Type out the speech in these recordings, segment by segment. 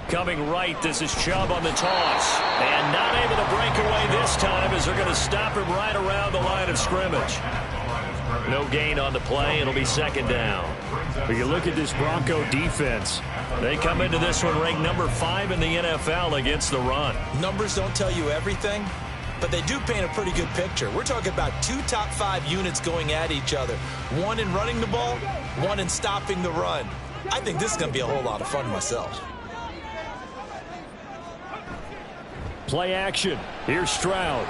Coming right, this is Chubb on the toss. And not able to break away this time as they're going to stop him right around the line of scrimmage. No gain on the play. It'll be second down. But you look at this Bronco defense. They come into this one ranked number 5 in the NFL against the run. Numbers don't tell you everything, but they do paint a pretty good picture. We're talking about 2 top 5 units going at each other. One in running the ball, one in stopping the run. I think this is going to be a whole lot of fun myself. Play action. Here's Stroud.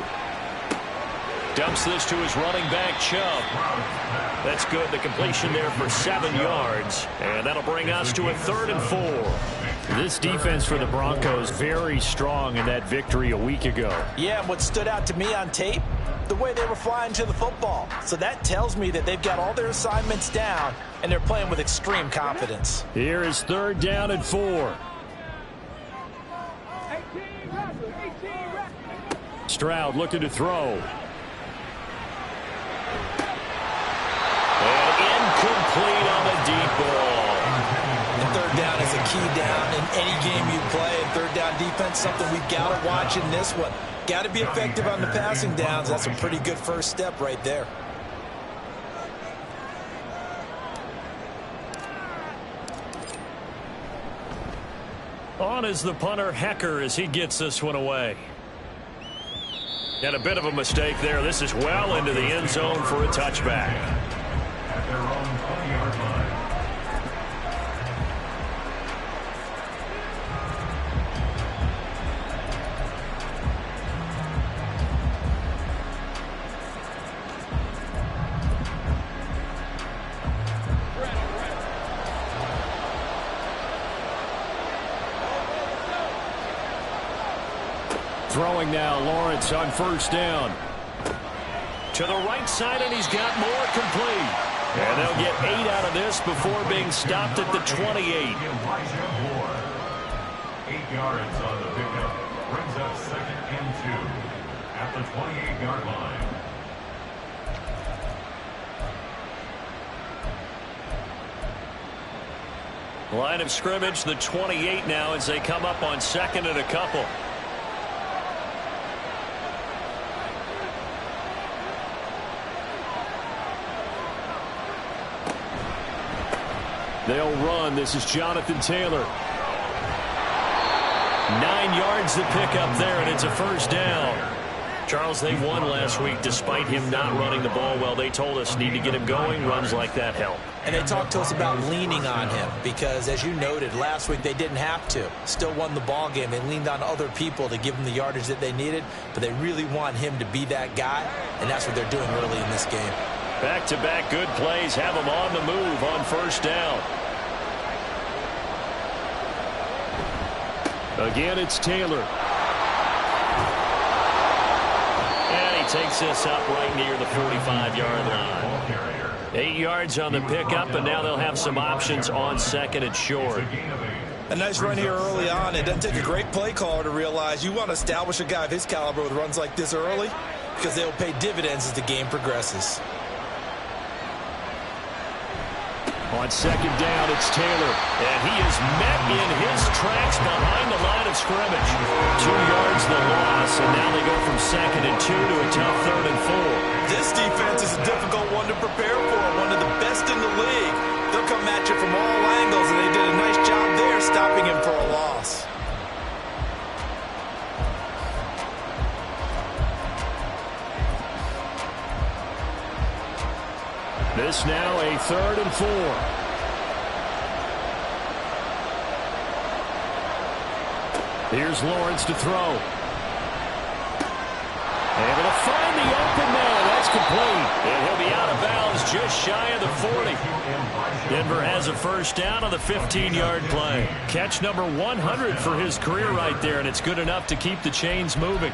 Dumps this to his running back, Chubb. That's good. The completion there for 7 yards. And that'll bring us to a 3rd and 4. This defense for the Broncos very strong in that victory a week ago. Yeah, and what stood out to me on tape, the way they were flying to the football. So that tells me that they've got all their assignments down, and they're playing with extreme confidence. Here is 3rd down and 4. Stroud looking to throw. And incomplete on the deep ball. And 3rd down is a key down in any game you play. And 3rd down defense, something we've got to watch in this one. Got to be effective on the passing downs. That's a pretty good first step right there. On is the punter, Hecker, as he gets this one away. And a bit of a mistake there. This is well into the end zone for a touchback. At their own 20-yard line. Throwing now, Lawrence on 1st down. To the right side, and he's got more complete. And they'll get 8 out of this before being stopped at the 28. 8 yards on the pickup. Brings up 2nd and 2 at the 28-yard line. Line of scrimmage, the 28 now as they come up on 2nd and a couple. They'll run. This is Jonathan Taylor. 9 yards to pick up there, and it's a 1st down. Charles, they won last week despite him not running the ball well. They told us need to get him going. Runs like that help. And they talked to us about leaning on him because, as you noted, last week they didn't have to. Still won the ball game. They leaned on other people to give them the yardage that they needed, but they really want him to be that guy, and that's what they're doing early in this game. Back-to-back good plays have him on the move on 1st down. Again, it's Taylor. And he takes this up right near the 45-yard line. 8 yards on the pickup, and now they'll have some options on 2nd and short. A nice run here early on. It doesn't take a great play caller to realize you want to establish a guy of his caliber with runs like this early because they'll pay dividends as the game progresses. On 2nd down, it's Taylor. And he is met in his tracks behind the line of scrimmage. 2 yards the loss, and now they go from 2nd and 2 to a tough 3rd and 4. This defense is a difficult one to prepare for, one of the best in the league. They'll come at you from all angles, and they did a nice job there stopping him for a loss. This now a 3rd and 4. Here's Lawrence to throw. Able to find the open man. That's complete. And he'll be out of bounds just shy of the 40. Denver has a 1st down on the 15-yard play. Catch number 100 for his career right there, and it's good enough to keep the chains moving.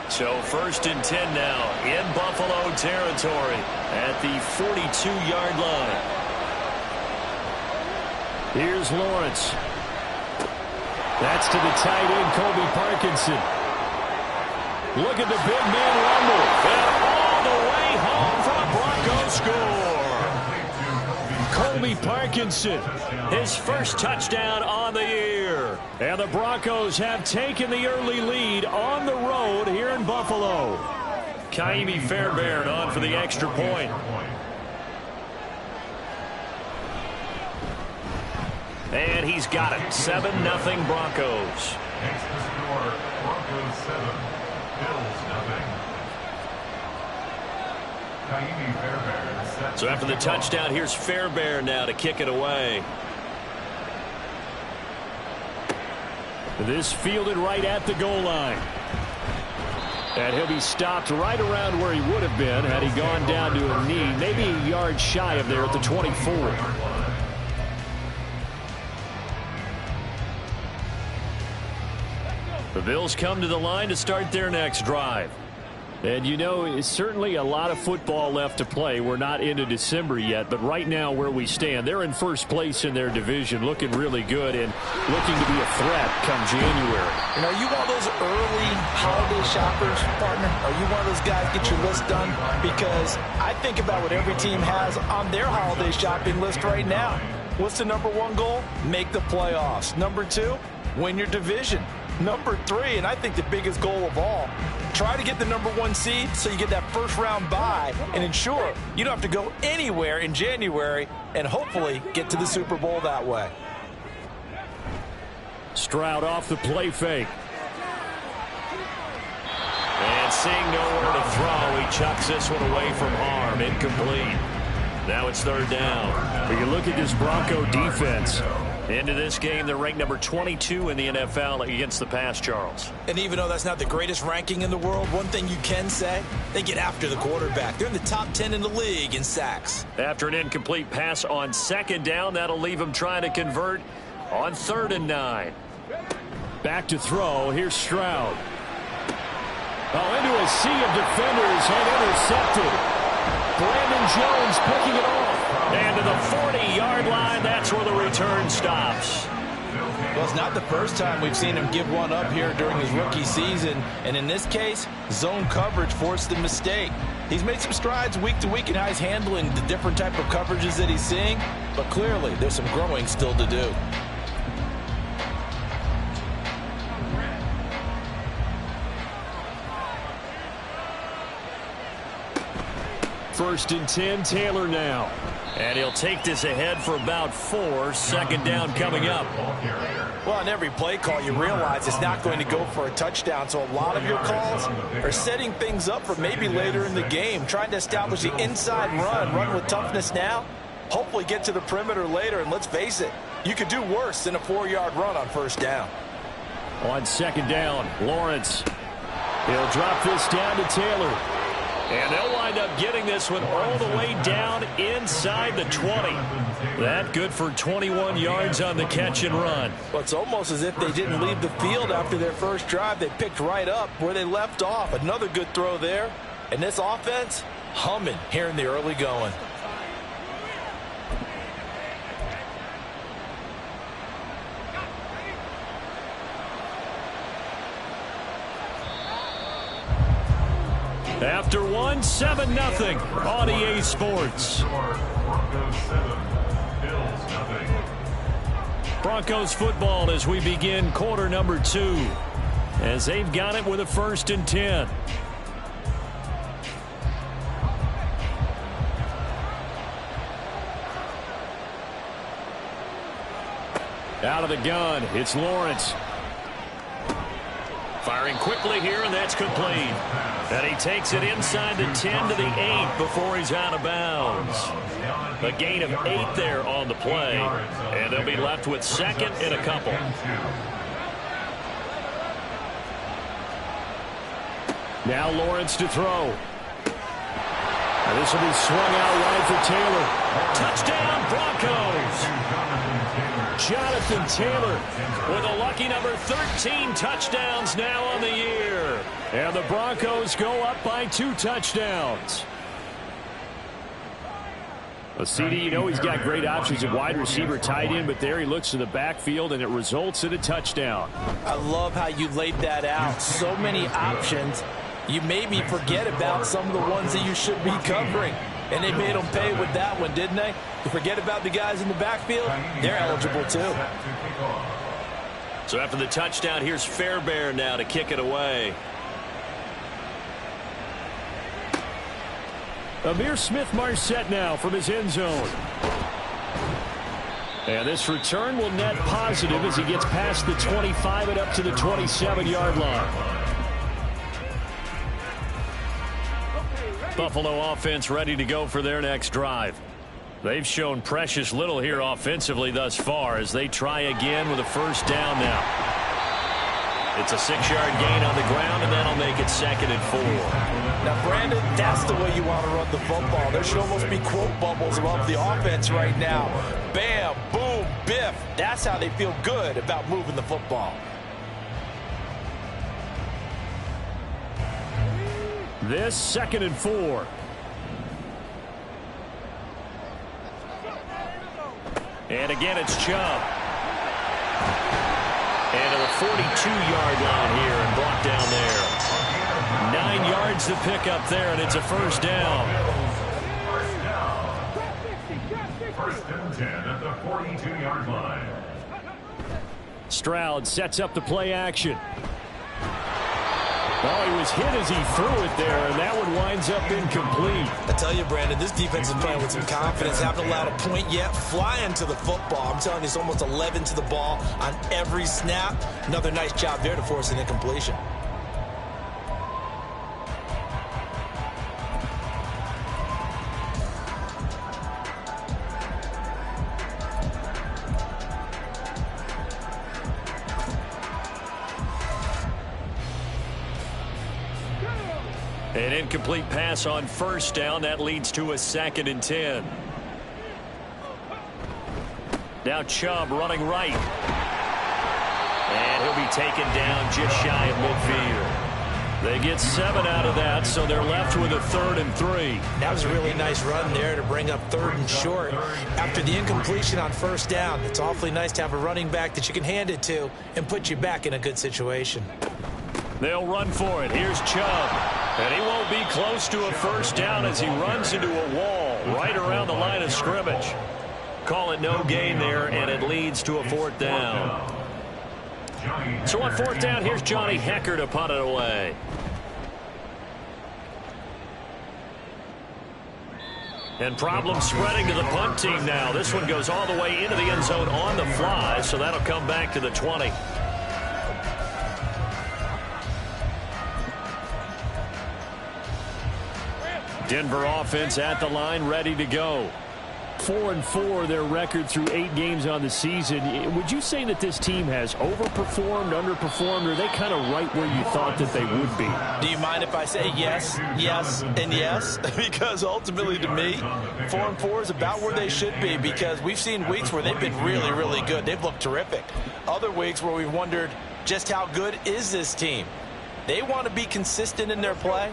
So 1st and 10 now in Buffalo territory at the 42-yard line. Here's Lawrence. That's to the tight end, Kobe Parkinson. Look at the big man rumble. And all the way home for a Broncos score. Colby Parkinson. His first touchdown on the year. And the Broncos have taken the early lead on the road here in Buffalo. Kaimi Fairbairn on for the extra point. And he's got it. 7-0 Broncos. Makes the score Broncos 7, Bills 0. Kaimi Fairbairn set. So after the touchdown, here's Fairbairn now to kick it away. This fielded right at the goal line. And he'll be stopped right around where he would have been had he gone down to a knee, maybe a yard shy of there at the 24. The Bills come to the line to start their next drive. And you know, it's certainly a lot of football left to play. We're not into December yet, but right now where we stand, they're in first place in their division, looking really good and looking to be a threat come January. And are you one of those early holiday shoppers, partner? Are you one of those guys get your list done? Because I think about what every team has on their holiday shopping list right now. What's the number one goal? Make the playoffs. Number two, win your division. Number three, and I think the biggest goal of all, try to get the number one seed so you get that first round bye and ensure you don't have to go anywhere in January and hopefully get to the Super Bowl that way. Stroud off the play fake. And seeing nowhere to throw, he chucks this one away from harm. Incomplete. Now it's third down. When you look at this Bronco defense, into this game, they're ranked number 22 in the NFL against the pass, Charles. And even though that's not the greatest ranking in the world, one thing you can say, they get after the quarterback. They're in the top 10 in the league in sacks. After an incomplete pass on second down, that'll leave him trying to convert on 3rd and 9. Back to throw. Here's Stroud. Oh, into a sea of defenders and intercepted. Brandon Jones picking it off. And to the 40-yard line, that's where the return stops. Well, it's not the first time we've seen him give one up here during his rookie season. And in this case, zone coverage forced the mistake. He's made some strides week to week in how he's handling the different type of coverages that he's seeing. But clearly, there's some growing still to do. First and 10, Taylor now. And he'll take this ahead for about 4. Second down coming up. Well, on every play call, you realize it's not going to go for a touchdown. So a lot of your calls are setting things up for maybe later in the game, trying to establish the inside run with toughness now, hopefully get to the perimeter later. And let's face it, you could do worse than a 4-yard run on first down. On second down, Lawrence. He'll drop this down to Taylor. And they'll wind up getting this one all the way down inside the 20. That good for 21 yards on the catch and run. Well, it's almost as if they didn't leave the field after their first drive. They picked right up where they left off. Another good throw there. And this offense, humming here in the early going. After one, 7-0 on EA Sports. Broncos 7, Bills 0. Broncos football as we begin quarter number 2. As they've got it with a 1st and 10. Out of the gun, it's Lawrence. Firing quickly here, and that's complete. And he takes it inside the 10 to the 8 before he's out of bounds. A gain of 8 there on the play, and they'll be left with second and a couple. Now Lawrence to throw. And this will be swung out wide for Taylor. Touchdown, Broncos! Jonathan Taylor With a lucky number 13 touchdowns now on the year. And the Broncos go up by 2 touchdowns. A CD, you know he's got great options at wide receiver, tight end, but there he looks to the backfield, and it results in a touchdown. I love how you laid that out. So many options. You maybe forget about some of the ones that you should be covering. And they made them pay with that one, didn't they? You forget about the guys in the backfield, they're eligible too. So after the touchdown, here's Fairbairn now to kick it away. Amir Smith-Marset now from his end zone. And this return will net positive as he gets past the 25 and up to the 27-yard line. Buffalo offense ready to go for their next drive. They've shown precious little here offensively thus far as they try again with a first down now. It's a 6-yard gain on the ground, and that'll make it 2nd and 4. Now, Brandon, that's the way you want to run the football. There should almost be quote bubbles above the offense right now. Bam, boom, biff. That's how they feel good about moving the football. This 2nd and 4. And again, it's Chubb. And to the 42-yard line here and brought down there. 9 yards to pick up there, and it's a first down. First and 10 at the 42-yard line. Stroud sets up the play action. Oh, he was hit as he threw it there, and that one winds up incomplete. I tell you, Brandon, this defense is playing with some confidence. Haven't allowed a point yet. Flying to the football. I'm telling you, it's almost 11 to the ball on every snap. Another nice job there to force an incompletion. An incomplete pass on first down. That leads to a 2nd and 10. Now Chubb running right. And he'll be taken down just shy of midfield. They get 7 out of that, so they're left with a 3rd and 3. That was a really nice run there to bring up 3rd and short. After the incompletion on first down, it's awfully nice to have a running back that you can hand it to and put you back in a good situation. They'll run for it. Here's Chubb. And he won't be close to a first down as he runs into a wall right around the line of scrimmage. Call it no gain there, and it leads to a 4th down. So on 4th down, here's Johnny Hecker to punt it away. And problems spreading to the punt team now. This one goes all the way into the end zone on the fly, so that'll come back to the 20. Denver offense at the line, ready to go. 4-4 their record through 8 games on the season. Would you say that this team has overperformed, underperformed, or are they kind of right where you thought that they would be? Do you mind if I say yes, yes, and yes? Because ultimately to me, 4-4 is about where they should be, because we've seen weeks where they've been really, really good. They've looked terrific. Other weeks where we've wondered just how good is this team. They want to be consistent in their play,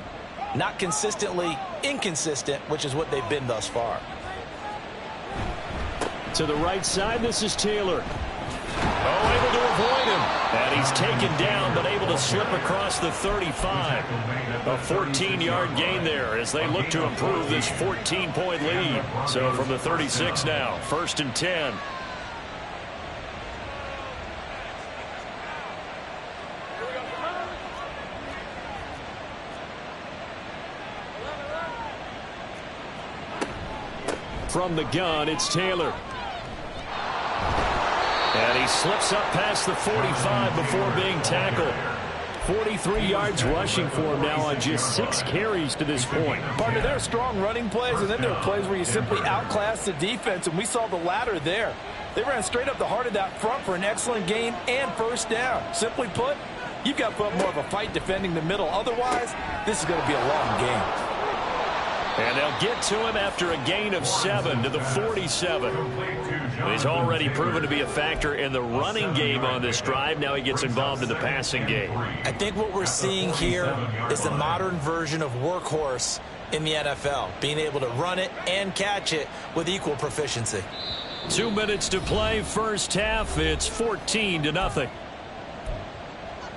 not consistently inconsistent, which is what they've been thus far. To the right side, this is Taylor. Oh, able to avoid him. And he's taken down, but able to slip across the 35. A 14-yard gain there as they look to improve this 14-point lead. So from the 36 now, 1st and 10. From the gun, it's Taylor. And he slips up past the 45 before being tackled. 43 yards rushing for him now on just 6 carries to this point. Partner, there are strong running plays, and then there are plays where you simply outclass the defense, and we saw the latter there. They ran straight up the heart of that front for an excellent gain and first down. Simply put, you've got to put more of a fight defending the middle. Otherwise, this is going to be a long game. And they'll get to him after a gain of 7 to the 47. He's already proven to be a factor in the running game on this drive. Now he gets involved in the passing game. I think what we're seeing here is the modern version of workhorse in the NFL, being able to run it and catch it with equal proficiency. 2 minutes to play, first half. It's 14-0.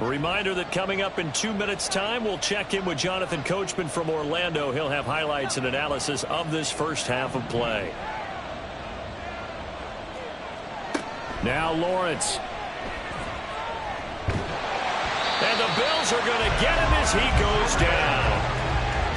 A reminder that coming up in 2 minutes' time, we'll check in with Jonathan Coachman from Orlando. He'll have highlights and analysis of this first half of play. Now Lawrence. And the Bills are going to get him as he goes down.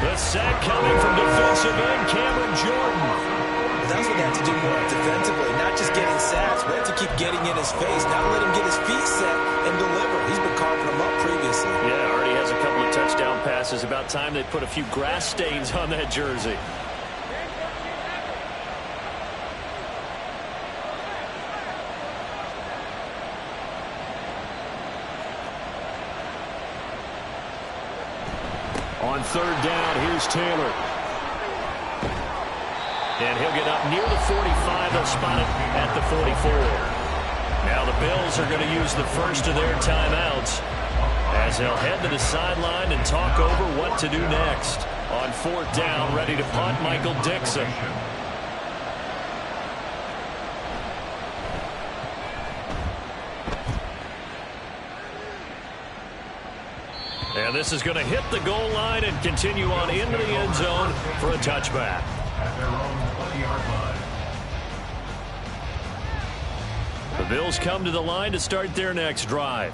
The sack coming from defensive end Cameron Jordan. That's what they have to do more defensively, not just getting sacks, but have to keep getting in his face, not let him get his feet set and deliver. He's been carving them up previously. Yeah, already has a couple of touchdown passes. About time they put a few grass stains on that jersey. On third down, here's Taylor. And he'll get up near the 45. They'll spot it at the 44. Now the Bills are going to use the first of their timeouts as they'll head to the sideline and talk over what to do next. On fourth down, ready to punt, Michael Dixon. And this is going to hit the goal line and continue on into the end zone for a touchback. At their own 20-yard line. The Bills come to the line to start their next drive.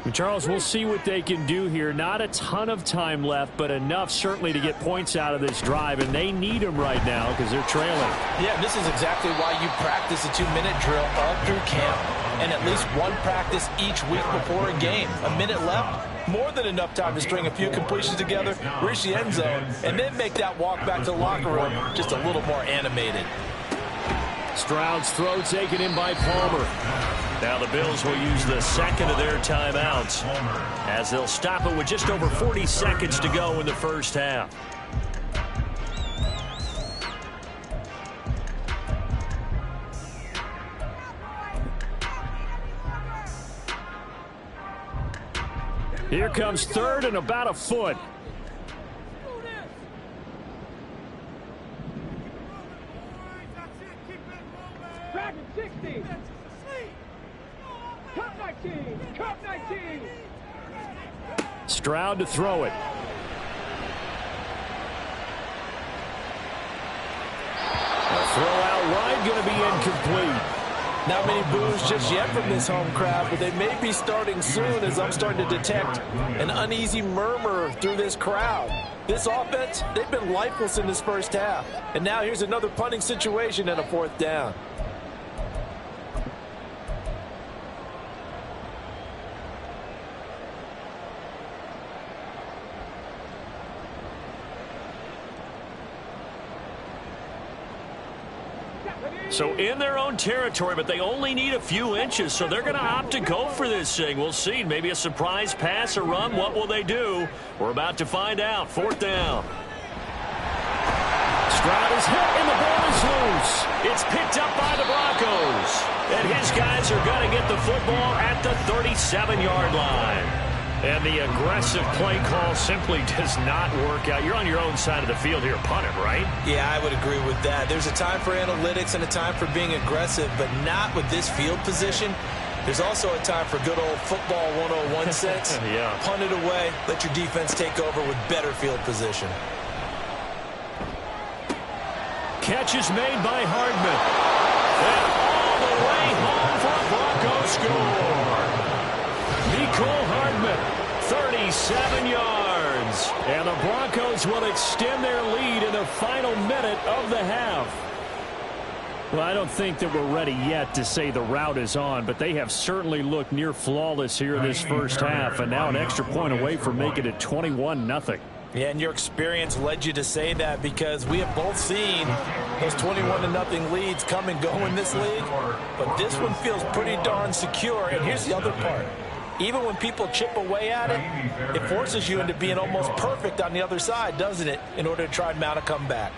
And Charles, we'll see what they can do here. Not a ton of time left, but enough certainly to get points out of this drive, and they need them right now because they're trailing. Yeah, this is exactly why you practice a 2-minute drill all through camp and at least one practice each week before a game. A minute left, more than enough time to string a few completions together, reach the end zone, and then make that walk back to the locker room just a little more animated. Stroud's throw taken in by Palmer. Now the Bills will use the second of their timeouts as they'll stop it with just over 40 seconds to go in the first half. Here comes third and about a foot. Stroud to throw it. A throw out wide, going to be incomplete. Not many boos just yet from this home crowd, but they may be starting soon as I'm starting to detect an uneasy murmur through this crowd. This offense, they've been lifeless in this first half. And now here's another punting situation and a fourth down. So in their own territory, but they only need a few inches, so they're going to opt to go for this thing. We'll see. Maybe a surprise pass or run. What will they do? We're about to find out. Fourth down. Stroud is hit, and the ball is loose. It's picked up by the Broncos. And his guys are going to get the football at the 37-yard line. And the aggressive play call simply does not work out. You're on your own side of the field here, punt it, right? Yeah, I would agree with that. There's a time for analytics and a time for being aggressive, but not with this field position. There's also a time for good old football 101 sense. Yeah. Punt it away. Let your defense take over with better field position. Catch is made by Hardman. And all the way home for a Broncos score. Nicole Hardman, 37 yards. And the Broncos will extend their lead in the final minute of the half. Well, I don't think that we're ready yet to say the route is on, but they have certainly looked near flawless here this first half, and now an extra point away from making it 21-0. Yeah, and your experience led you to say that because we have both seen those 21-0 leads come and go in this league, but this one feels pretty darn secure, and here's the other part. Even when people chip away at it, it forces you into being almost perfect on the other side, doesn't it, in order to try and mount a comeback.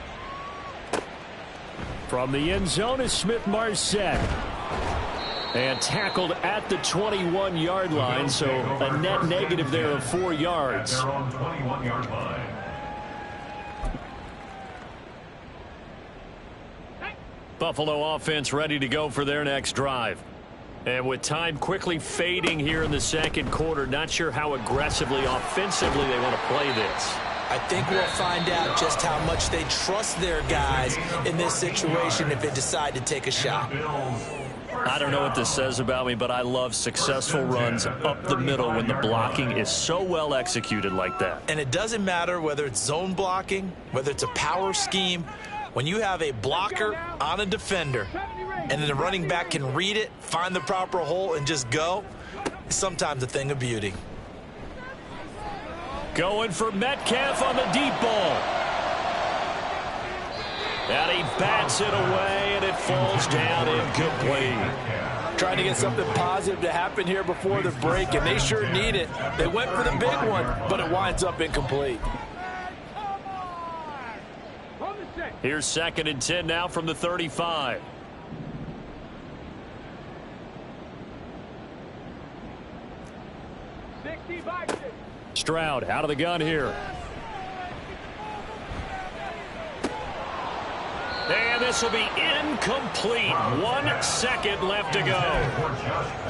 From the end zone is Smith-Marset. And tackled at the 21-yard line, so a net negative there of 4 yards. At their own 21-yard line. Buffalo offense ready to go for their next drive. And with time quickly fading here in the second quarter, not sure how aggressively, offensively they want to play this. I think we'll find out just how much they trust their guys in this situation if they decide to take a shot. I don't know what this says about me, but I love successful runs up the middle when the blocking is so well executed like that. And it doesn't matter whether it's zone blocking, whether it's a power scheme. When you have a blocker on a defender and then the running back can read it, find the proper hole, and just go, it's sometimes a thing of beauty. Going for Metcalf on the deep ball. And he bats it away, and it falls down incomplete. Trying to get something positive to happen here before the break, and they sure need it. They went for the big one, but it winds up incomplete. Here's 2nd and 10 now from the 35. Stroud out of the gun here. And this will be incomplete. 1 second left to go.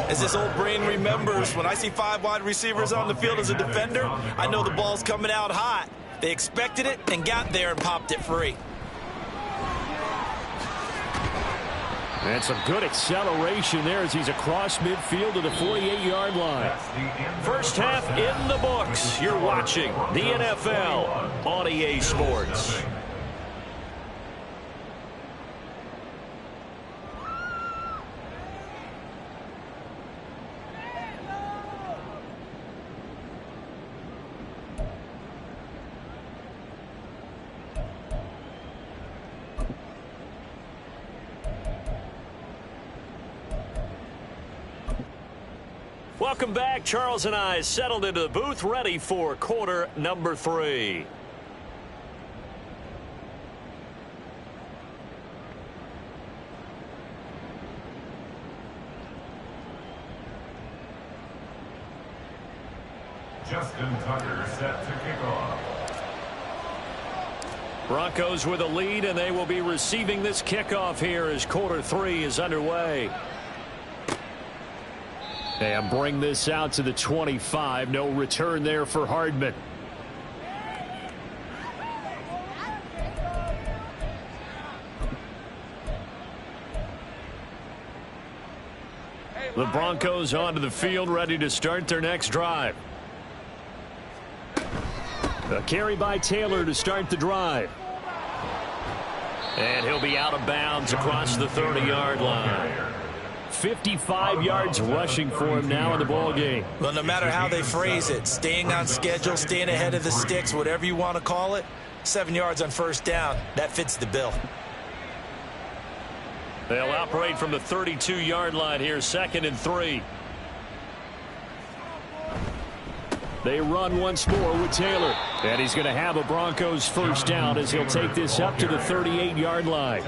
As this old brain remembers, when I see 5 wide receivers on the field as a defender, I know the ball's coming out hot. They expected it and got there and popped it free. And some good acceleration there as he's across midfield to the 48-yard line. First half in the books. You're watching the NFL on EA Sports. Welcome back. Charles and I settled into the booth, ready for quarter number 3. Justin Tucker set to kick off. Broncos with a lead, and they will be receiving this kickoff here as quarter 3 is underway. And bring this out to the 25. No return there for Hardman. The Broncos onto the field, ready to start their next drive. A carry by Taylor to start the drive. And he'll be out of bounds across the 30-yard line. 55 yards rushing for him now in the ball game. Well, no matter how they phrase it, staying on schedule, staying ahead of the sticks, whatever you want to call it, 7 yards on first down, that fits the bill. They'll operate from the 32-yard line here, 2nd and 3. They run once more with Taylor. And he's going to have a Broncos first down as he'll take this up to the 38-yard line.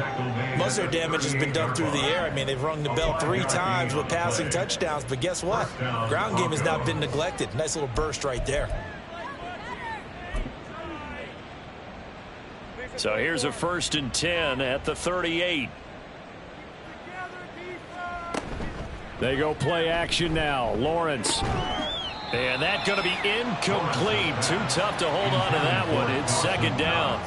Most of their damage has been done through the air. I mean, they've rung the bell 3 times with passing touchdowns. But guess what? Ground game has not been neglected. Nice little burst right there. So here's a 1st and 10 at the 38. They go play action now. Lawrence. And that's going to be incomplete. Too tough to hold on to that one. It's 2nd down.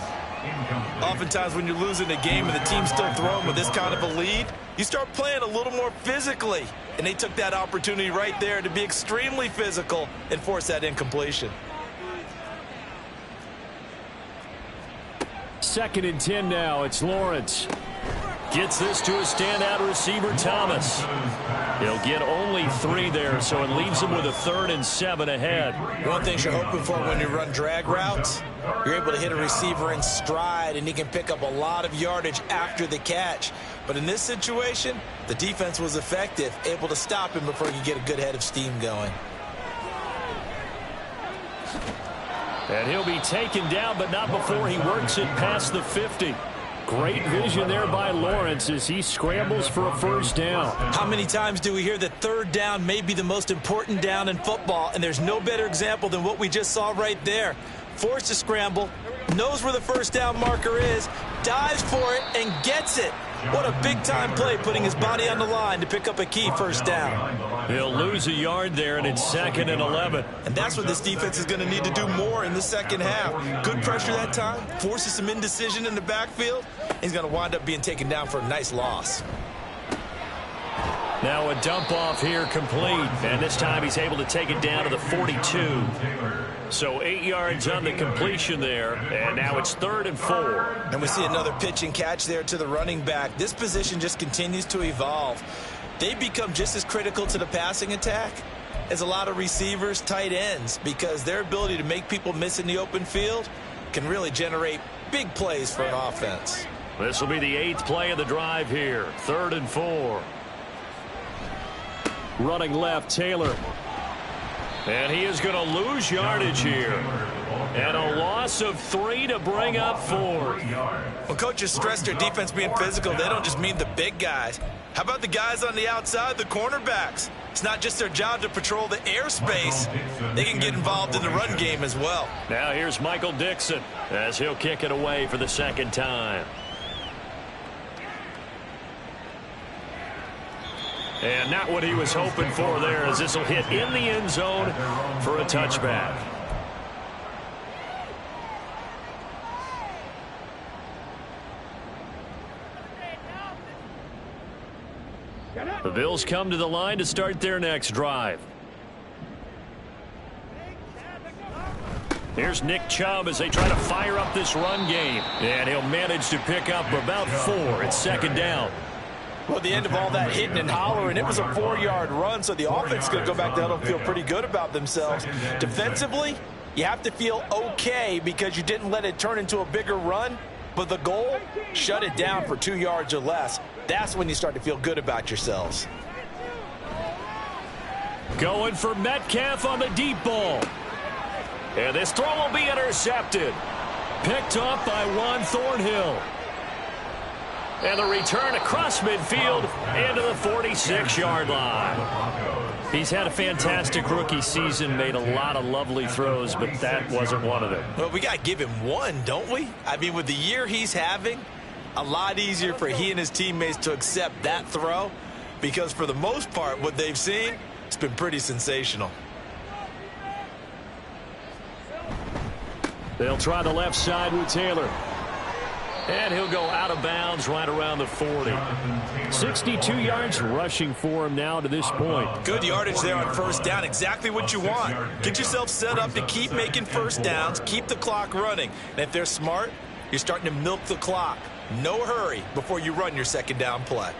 Oftentimes when you're losing a game and the team's still throwing with this kind of a lead, you start playing a little more physically. And they took that opportunity right there to be extremely physical and force that incompletion. 2nd and 10 now. It's Lawrence. Gets this to a standout receiver, Thomas. He'll get only 3 there, so it leaves him with a 3rd and 7 ahead. One thing you're hoping for when you run drag routes, you're able to hit a receiver in stride, and he can pick up a lot of yardage after the catch. But in this situation, the defense was effective, able to stop him before he could get a good head of steam going. And he'll be taken down, but not before he works it past the 50. Great vision there by Lawrence as he scrambles for a first down. How many times do we hear that 3rd down may be the most important down in football, and there's no better example than what we just saw right there. Forced to scramble, knows where the first down marker is, dives for it, and gets it. What a big-time play, putting his body on the line to pick up a key first down. He'll lose a yard there, and it's 2nd and 11. And that's what this defense is going to need to do more in the second half. Good pressure that time, forces some indecision in the backfield. He's going to wind up being taken down for a nice loss. Now a dump off here complete, and this time he's able to take it down to the 42. So 8 yards on the completion there, and now it's 3rd and 4. And we see another pitch and catch there to the running back. This position just continues to evolve. They become just as critical to the passing attack as a lot of receivers, tight ends, because their ability to make people miss in the open field can really generate big plays for an offense. This will be the 8th play of the drive here, 3rd and 4. Running left, Taylor. And he is going to lose yardage here. And a loss of 3 to bring up 4. When coaches stress their defense being physical, they don't just mean the big guys. How about the guys on the outside, the cornerbacks? It's not just their job to patrol the airspace. They can get involved in the run game as well. Now here's Michael Dixon as he'll kick it away for the 2nd time. And not what he was hoping for there, as this will hit in the end zone for a touchback. The Bills come to the line to start their next drive. Here's Nick Chubb as they try to fire up this run game. And he'll manage to pick up about 4. It's 2nd down. Well, at the end of all that hitting and hollering, it was a 4-yard run, so the offense is going to go back down and feel pretty good about themselves. Defensively, you have to feel okay because you didn't let it turn into a bigger run, but the goal, shut it down for 2 yards or less. That's when you start to feel good about yourselves. Going for Metcalf on the deep ball. And this throw will be intercepted. Picked up by Juan Thornhill. And the return across midfield into the 46-yard line. He's had a fantastic rookie season, made a lot of lovely throws, but that wasn't one of them. Well, we got to give him one, don't we? I mean, with the year he's having, a lot easier for he and his teammates to accept that throw, because for the most part, what they've seen, it's been pretty sensational. They'll try the left side with Taylor. And he'll go out of bounds right around the 40. 62 yards rushing for him now to this point. Good yardage there on first down. Exactly what you want. Get yourself set up to keep making first downs, keep the clock running. And if they're smart, you're starting to milk the clock. No hurry before you run your second down play.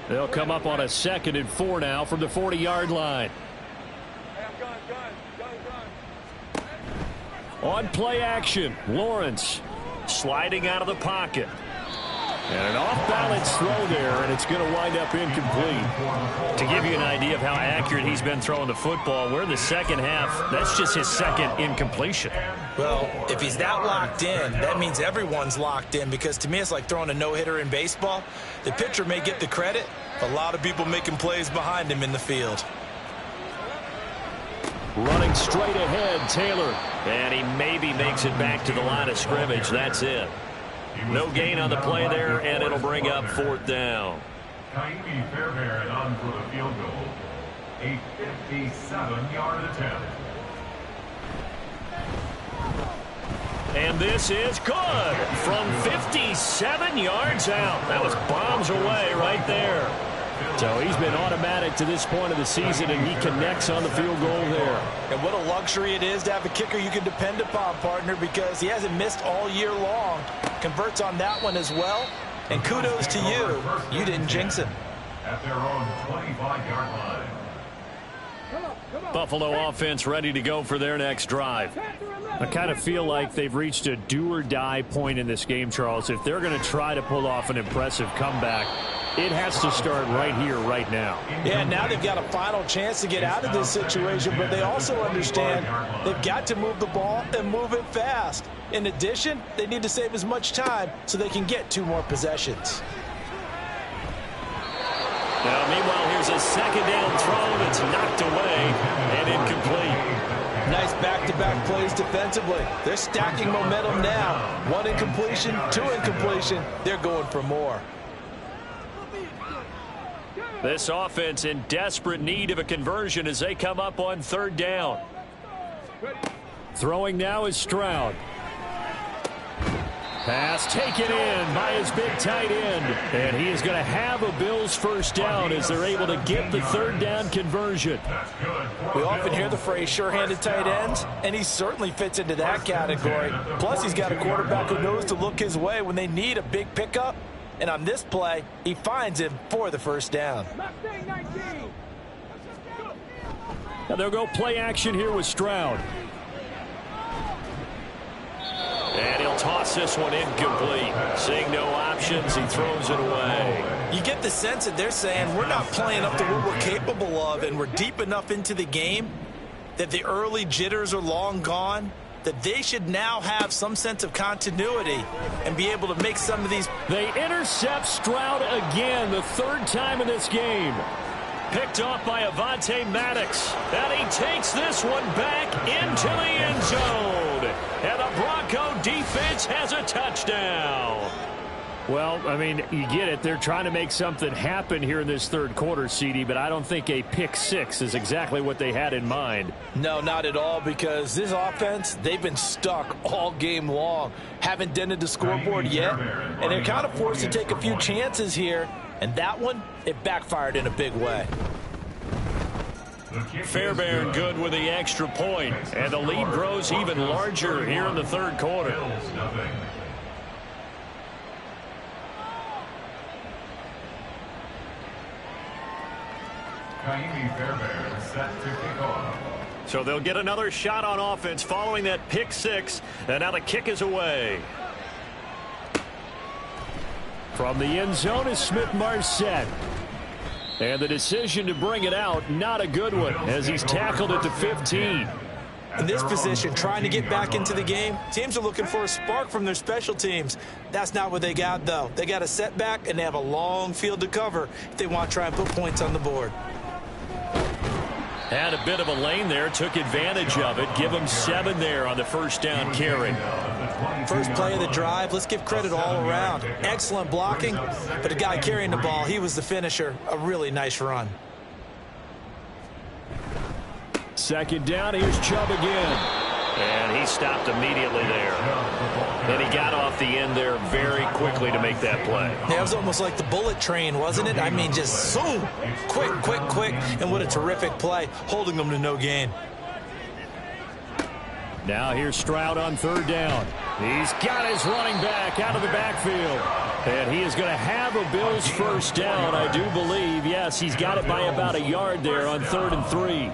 They'll come up on a 2nd and 4 now from the 40-yard line. On play action, Lawrence sliding out of the pocket. And an off-balance throw there, and it's going to wind up incomplete. To give you an idea of how accurate he's been throwing the football, we're in the second half. That's just his 2nd incompletion. Well, if he's that locked in, that means everyone's locked in, because to me it's like throwing a no-hitter in baseball. The pitcher may get the credit, a lot of people making plays behind him in the field. Running straight ahead, Taylor. And he maybe makes it back to the line of scrimmage. That's it. No gain on the play there, and it'll bring up 4th down. Kaimi Fairbairn on for the field goal. A 57-yard attempt. And this is good from 57 yards out. That was bombs away right there. So he's been automatic to this point of the season, and he connects on the field goal there. And what a luxury it is to have a kicker you can depend upon, partner, because he hasn't missed all year long. Converts on that one as well. And kudos to you. You didn't jinx him. At their own 25-yard line. Buffalo offense ready to go for their next drive. I kind of feel like they've reached a do-or-die point in this game, Charles. If they're going to try to pull off an impressive comeback, it has to start right here, right now. Yeah, now they've got a final chance to get out of this situation, but they also understand they've got to move the ball and move it fast. In addition, they need to save as much time so they can get 2 more possessions. Now, meanwhile, here's a 2nd down throw that's knocked away and incomplete. Nice back-to-back plays defensively. They're stacking momentum now. 1 incompletion, 2 incompletion. They're going for more. This offense in desperate need of a conversion as they come up on 3rd down. Throwing now is Stroud. Pass taken in by his big tight end. And he is going to have a Bills first down as they're able to get the 3rd down conversion. We often hear the phrase sure-handed tight ends, and he certainly fits into that category. Plus, he's got a quarterback who knows to look his way when they need a big pickup. And on this play, he finds him for the first down. Now they'll go play action here with Stroud. And he'll toss this one incomplete. Seeing no options, he throws it away. You get the sense that they're saying we're not playing up to what we're capable of, and we're deep enough into the game that the early jitters are long gone, that they should now have some sense of continuity and be able to make some of these. They intercept Stroud again, the 3rd time in this game. Picked off by Avonte Maddox. And he takes this one back into the end zone. And the Bronco defense has a touchdown. Well, I mean, you get it. They're trying to make something happen here in this 3rd quarter, CD, but I don't think a pick 6 is exactly what they had in mind. No, not at all, because this offense, they've been stuck all game long. Haven't dented the scoreboard yet, and they're kind of forced to take a few chances here. And that one, it backfired in a big way. Fairbairn good with the extra point, and the lead grows even larger here in the 3rd quarter. Fairbairn set to kick off. So they'll get another shot on offense following that pick 6, and now the kick is away. From the end zone is Smith-Marset. And the decision to bring it out, not a good one, as he's tackled at the 15. In this position, trying to get back into the game, teams are looking for a spark from their special teams. That's not what they got, though. They got a setback, and they have a long field to cover if they want to try and put points on the board. Had a bit of a lane there, took advantage of it. Give him 7 there on the first down carry. First play of the drive, let's give credit all around. Excellent blocking, but the guy carrying the ball, he was the finisher. A really nice run. Second down, here's Chubb again. And he stopped immediately there. And he got off the end there very quickly to make that play. Yeah, it was almost like the bullet train, wasn't it? I mean, just zoom, quick, quick, quick. And what a terrific play, holding them to no gain. Now here's Stroud on 3rd down. He's got his running back out of the backfield. And he is going to have a Bills first down, I do believe. Yes, he's got it by about a yard there on 3rd and 3.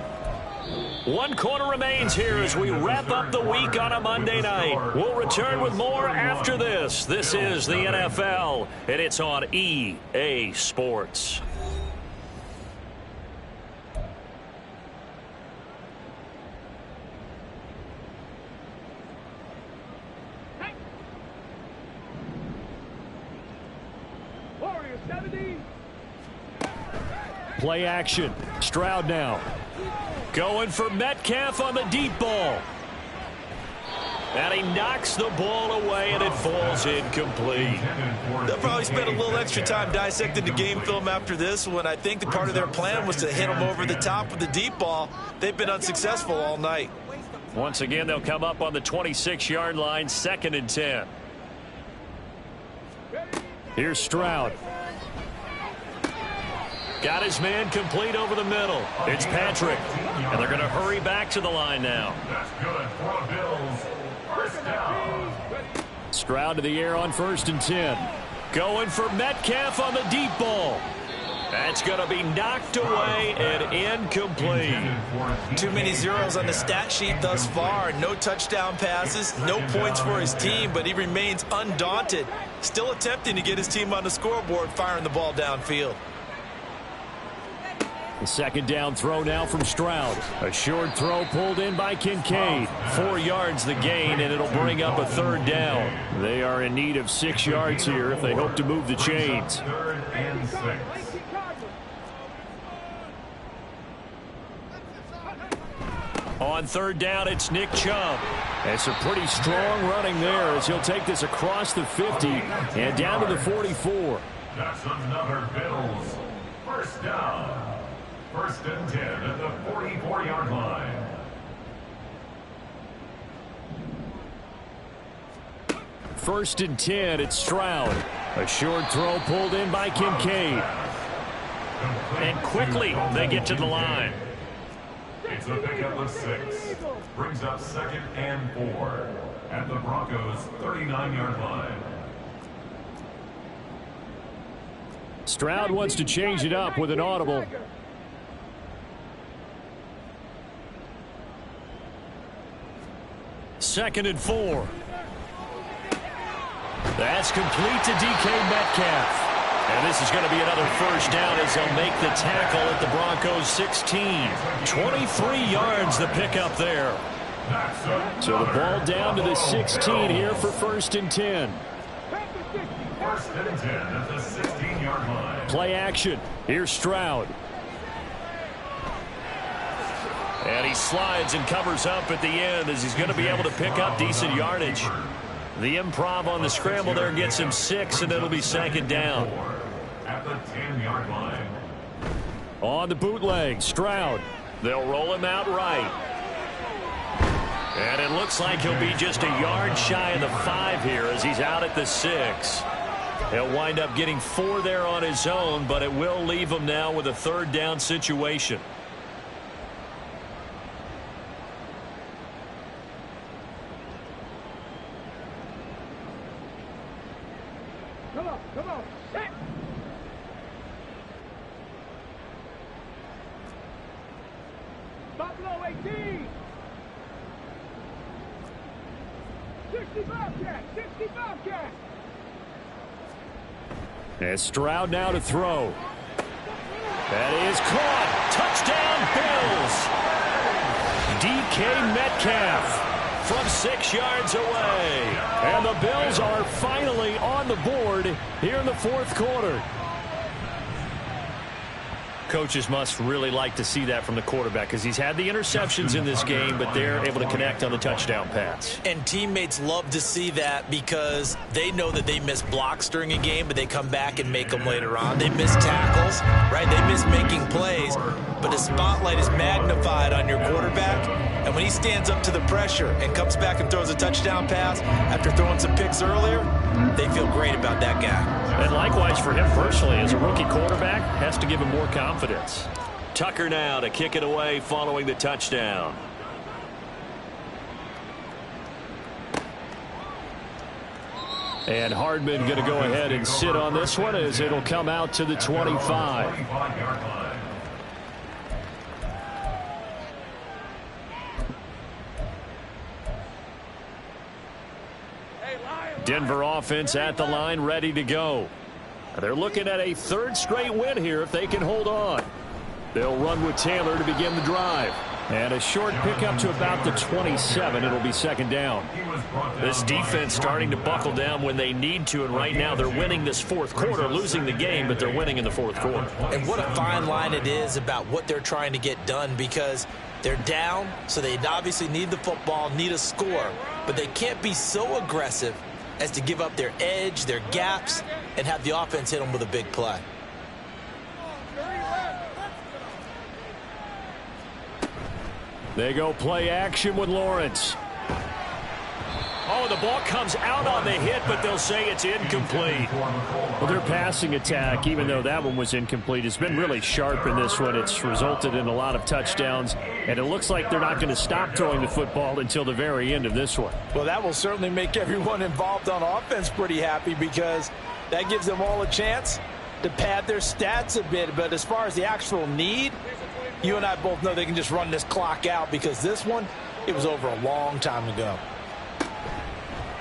1 quarter remains here as we wrap up the week on a Monday night. We'll return with more after this. This is the NFL, and it's on EA Sports. Play action. Stroud now. Going for Metcalf on the deep ball. And he knocks the ball away, and it falls incomplete. They'll probably spend a little extra time dissecting the game film after this one. I think the part of their plan was to hit him over the top with the deep ball. They've been unsuccessful all night. Once again, they'll come up on the 26-yard line, 2nd and 10. Here's Stroud. Got his man complete over the middle. It's Patrick. And they're going to hurry back to the line now. That's good for a Bills. First down. Stroud to the air on 1st and 10. Going for Metcalf on the deep ball. That's going to be knocked away and incomplete. Too many zeros on the stat sheet thus far. No touchdown passes, no points for his team, but he remains undaunted. Still attempting to get his team on the scoreboard, firing the ball downfield. The 2nd down throw now from Stroud. A short throw pulled in by Kincaid. 4 yards the gain, and it'll bring up a 3rd down. They are in need of 6 yards here if they hope to move the chains. 3rd and 6. On third down, it's Nick Chubb. That's a pretty strong running there as he'll take this across the 50 and down to the 44. That's another Bills first down. First and 10 at the 44-yard line. First and 10, it's Stroud. A short throw pulled in by Kincaid. And quickly they get to the line. It's a pickup of 6. Brings up second and 4 at the Broncos' 39-yard line. Stroud wants to change it up with an audible. Second and 4. That's complete to DK Metcalf. And this is going to be another first down as they'll make the tackle at the Broncos' 16. 23 yards the pickup there. So the ball down to the 16 here for first and 10. First and 10 at the 16-yard line. Play action. Here's Stroud. And he slides and covers up at the end as he's going to be able to pick up decent yardage. The improv on the scramble there gets him 6, and it'll be second down. At the 10-yard line. On the bootleg, Stroud. They'll roll him out right. And it looks like he'll be just a yard shy of the 5 here as he's out at the 6. He'll wind up getting 4 there on his own, but it will leave him now with a third down situation. Come on, set. Buffalo 18. 65 cat, 65 cat. And Stroud now to throw. That is caught. Touchdown, Bills. DK Metcalf from 6 yards away. And the Bills are finally on the board here in the fourth quarter. Coaches must really like to see that from the quarterback because he's had the interceptions in this game, but they're able to connect on the touchdown pass. And teammates love to see that because they know that they miss blocks during a game, but they come back and make them later on. They miss tackles, right? They miss making plays, but the spotlight is magnified on your quarterback. And when he stands up to the pressure and comes back and throws a touchdown pass after throwing some picks earlier, they feel great about that guy. And likewise for him personally, as a rookie quarterback, has to give him more confidence. Tucker now to kick it away following the touchdown. And Hardman going to go ahead and sit on this one as it'll come out to the 25. Denver offense at the line, ready to go. They're looking at a third straight win here if they can hold on. They'll run with Taylor to begin the drive. And a short pickup to about the 27. It'll be second down. This defense starting to buckle down when they need to, and right now they're winning this fourth quarter, losing the game, but they're winning in the fourth quarter. And what a fine line it is about what they're trying to get done because they're down, so they obviously need the football, need a score, but they can't be so aggressive as to give up their edge, their gaps, and have the offense hit them with a big play. They go play action with Lawrence. Oh, the ball comes out on the hit, but they'll say it's incomplete. Well, their passing attack, even though that one was incomplete, has been really sharp in this one. It's resulted in a lot of touchdowns, and it looks like they're not going to stop throwing the football until the very end of this one. Well, that will certainly make everyone involved on offense pretty happy because that gives them all a chance to pad their stats a bit. But as far as the actual need, you and I both know they can just run this clock out because this one, it was over a long time ago.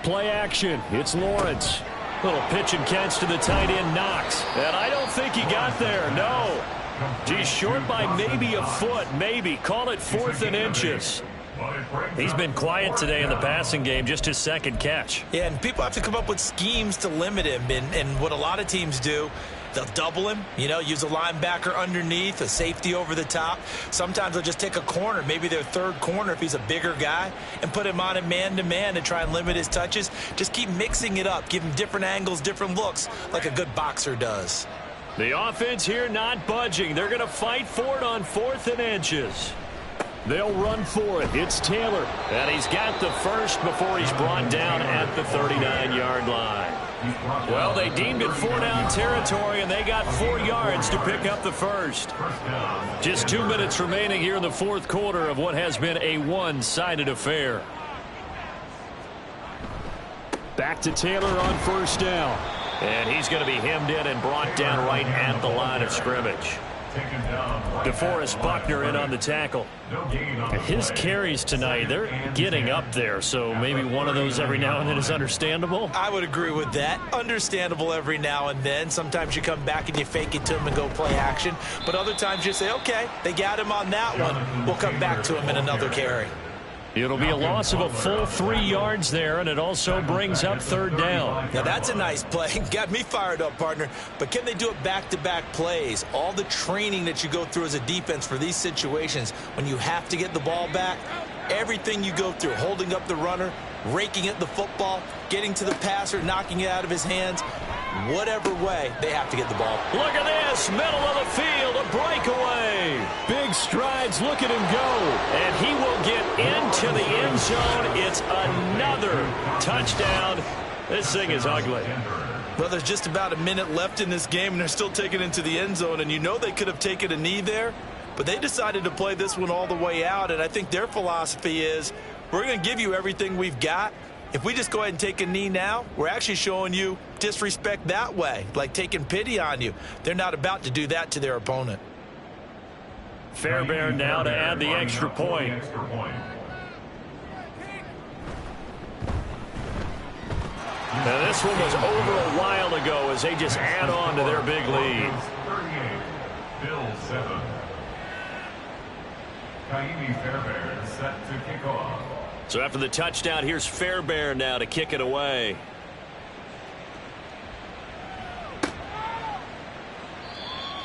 Play action. It's Lawrence. Little pitch and catch to the tight end, Knox. And I don't think he got there, no. He's short by maybe a foot, maybe. Call it 4th and inches. He's been quiet today in the passing game, just his second catch. Yeah, and people have to come up with schemes to limit him. And what a lot of teams do They'll double him, use a linebacker underneath, a safety over the top. Sometimes they'll just take a corner, maybe their third corner if he's a bigger guy, and put him on a man-to-man to try and limit his touches. Just keep mixing it up, give him different angles, different looks, like a good boxer does. The offense here not budging. They're going to fight for it on 4th and inches. They'll run for it. It's Taylor. And he's got the first before he's brought down at the 39-yard line. Well, they deemed it 4-down territory, and they got 4 yards to pick up the first. Just 2 minutes remaining here in the 4th quarter of what has been a one-sided affair. Back to Taylor on 1st down. And he's going to be hemmed in and brought down right at the line of scrimmage. DeForest Buckner in on the tackle. His carries tonight, they're getting up there, so maybe one of those every now and then is understandable. I would agree with that. Understandable every now and then. Sometimes you come back and you fake it to him and go play action. But other times you say, okay, they got him on that one. We'll come back to him in another carry. It'll be a loss of a full 3 yards there, and it also brings up 3rd down. Now, that's a nice play. Got me fired up, partner. But can they do it back-to-back plays? All the training that you go through as a defense for these situations, when you have to get the ball back, everything you go through, holding up the runner, raking at the football, getting to the passer, knocking it out of his hands, whatever way, they have to get the ball. Look at this, middle of the field, a breakaway. Big strides, look at him go. And he will get into the end zone. It's another touchdown. This thing is ugly. Well, there's just about a minute left in this game, and they're still taking it into the end zone. And they could have taken a knee there, but they decided to play this one all the way out. And I think their philosophy is, we're going to give you everything we've got. If we just go ahead and take a knee now, we're actually showing you disrespect that way, like taking pity on you. They're not about to do that to their opponent. Fairbairn now to add the extra point. Now this one was over a while ago as they just add on to their big lead. 38, Bill 7. Kaimi Fairbairn set to kick off. So after the touchdown, here's Fairbairn now to kick it away.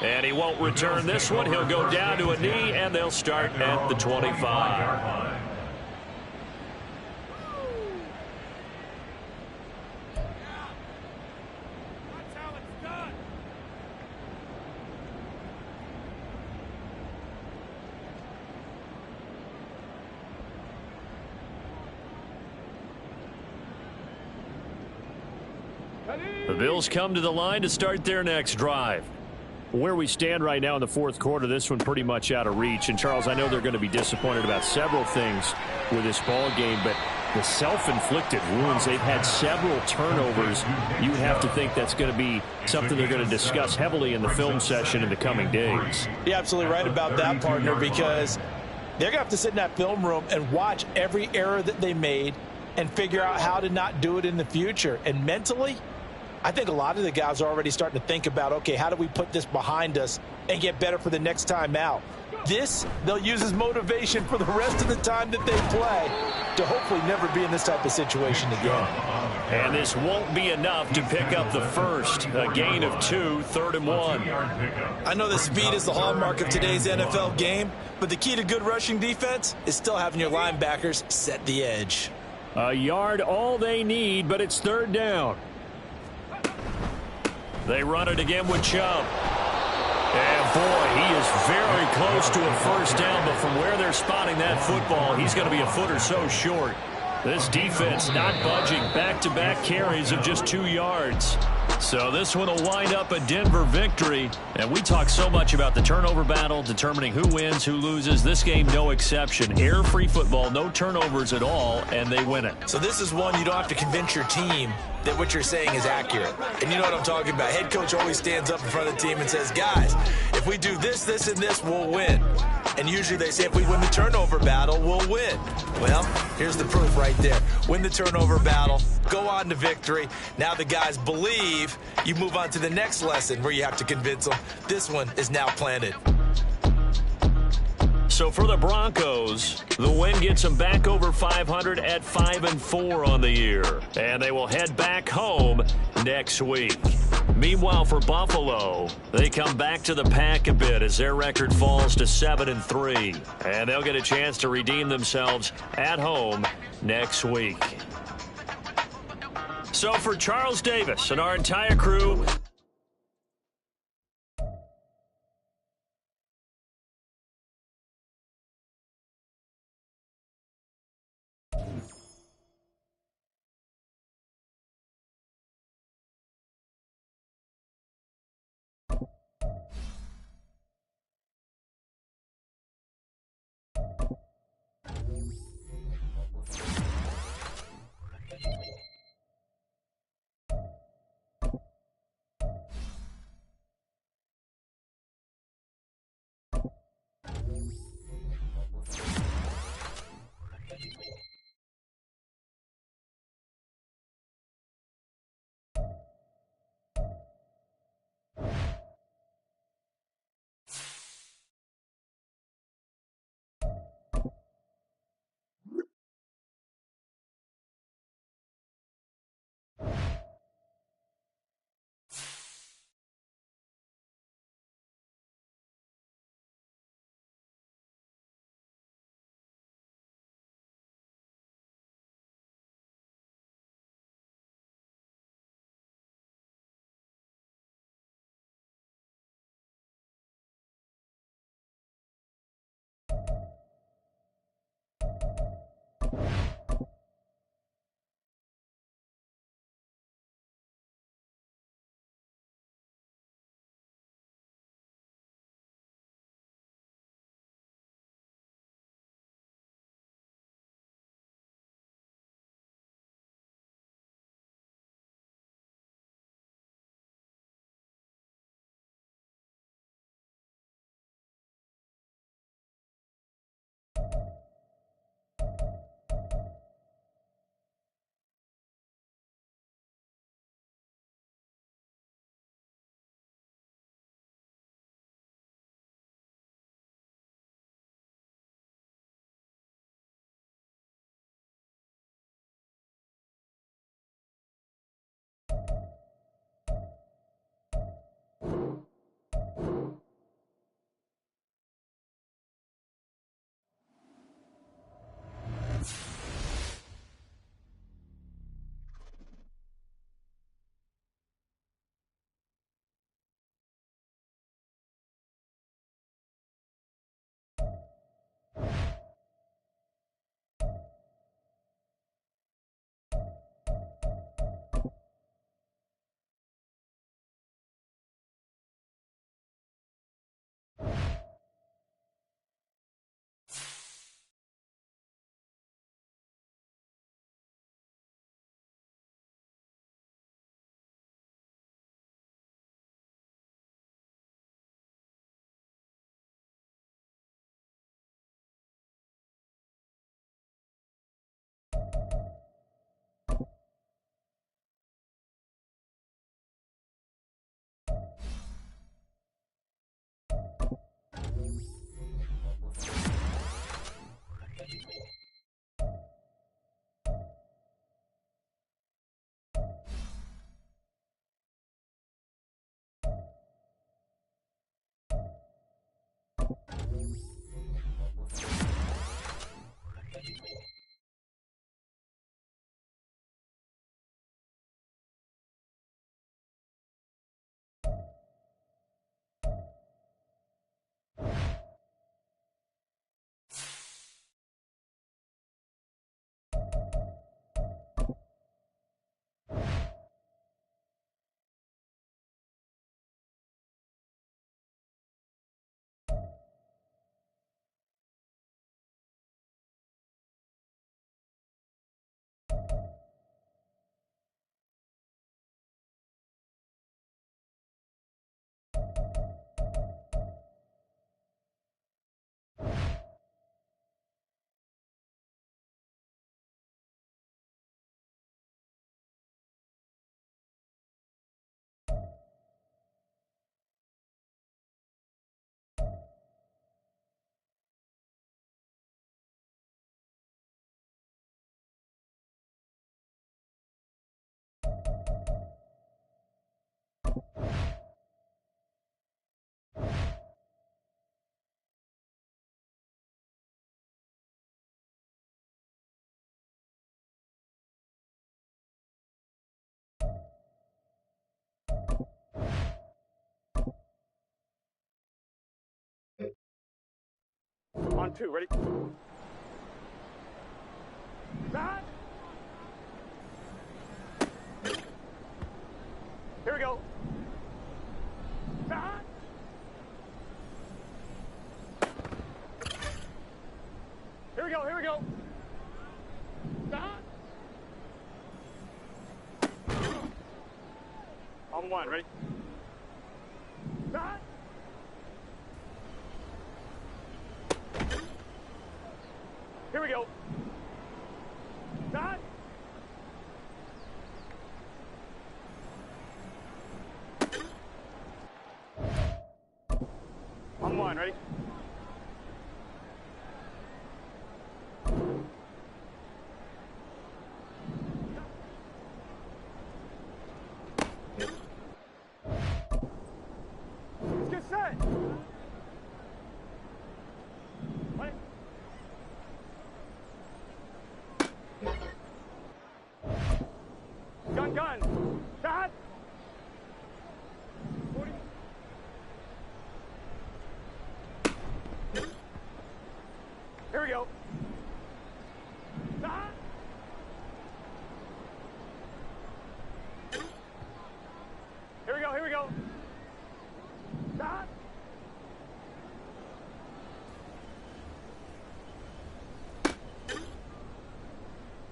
And he won't return this one. He'll go down to a knee, and they'll start at the 25. The Bills come to the line to start their next drive. Where we stand right now in the 4th quarter, this one pretty much out of reach. And, Charles, I know they're going to be disappointed about several things with this ball game, but the self-inflicted wounds, they've had several turnovers. You have to think that's going to be something they're going to discuss heavily in the film session in the coming days. You're absolutely right about that, partner, because they're going to have to sit in that film room and watch every error that they made and figure out how to not do it in the future. And mentally, I think a lot of the guys are already starting to think about, okay, how do we put this behind us and get better for the next time out? This, they'll use as motivation for the rest of the time that they play to hopefully never be in this type of situation again. And this won't be enough to pick up the first. A gain of 2, 3rd and 1. I know that speed is the hallmark of today's NFL game, but the key to good rushing defense is still having your linebackers set the edge. A yard all they need, but it's 3rd down. They run it again with Chubb. And, boy, he is very close to a first down, but from where they're spotting that football, he's going to be a foot or so short. This defense not budging. Back-to-back carries of just 2 yards. So this one will wind up a Denver victory. And we talk so much about the turnover battle, determining who wins, who loses. This game, no exception. Error-free football, no turnovers at all, and they win it. So this is one you don't have to convince your team that what you're saying is accurate. And you know what I'm talking about. Head coach always stands up in front of the team and says, guys, if we do this, this, and this, we'll win. And usually they say if we win the turnover battle, we'll win. Well, here's the proof right there. Win the turnover battle, go on to victory. Now the guys believe. You move on to the next lesson where you have to convince them. This one is now planted. So for the Broncos, the win gets them back over 500 at 5-4 on the year. And they will head back home next week. Meanwhile, for Buffalo, they come back to the pack a bit as their record falls to 7-3. And they'll get a chance to redeem themselves at home next week. So for Charles Davis and our entire crew, 2, ready? Start. Here we go. Start. Here we go, here we go. Start. On 1, ready? Start. Here we go. Start. On 1, ready? Let's get set. Ready? Gun. Start. 40. Here we go. Start. Here we go. Start.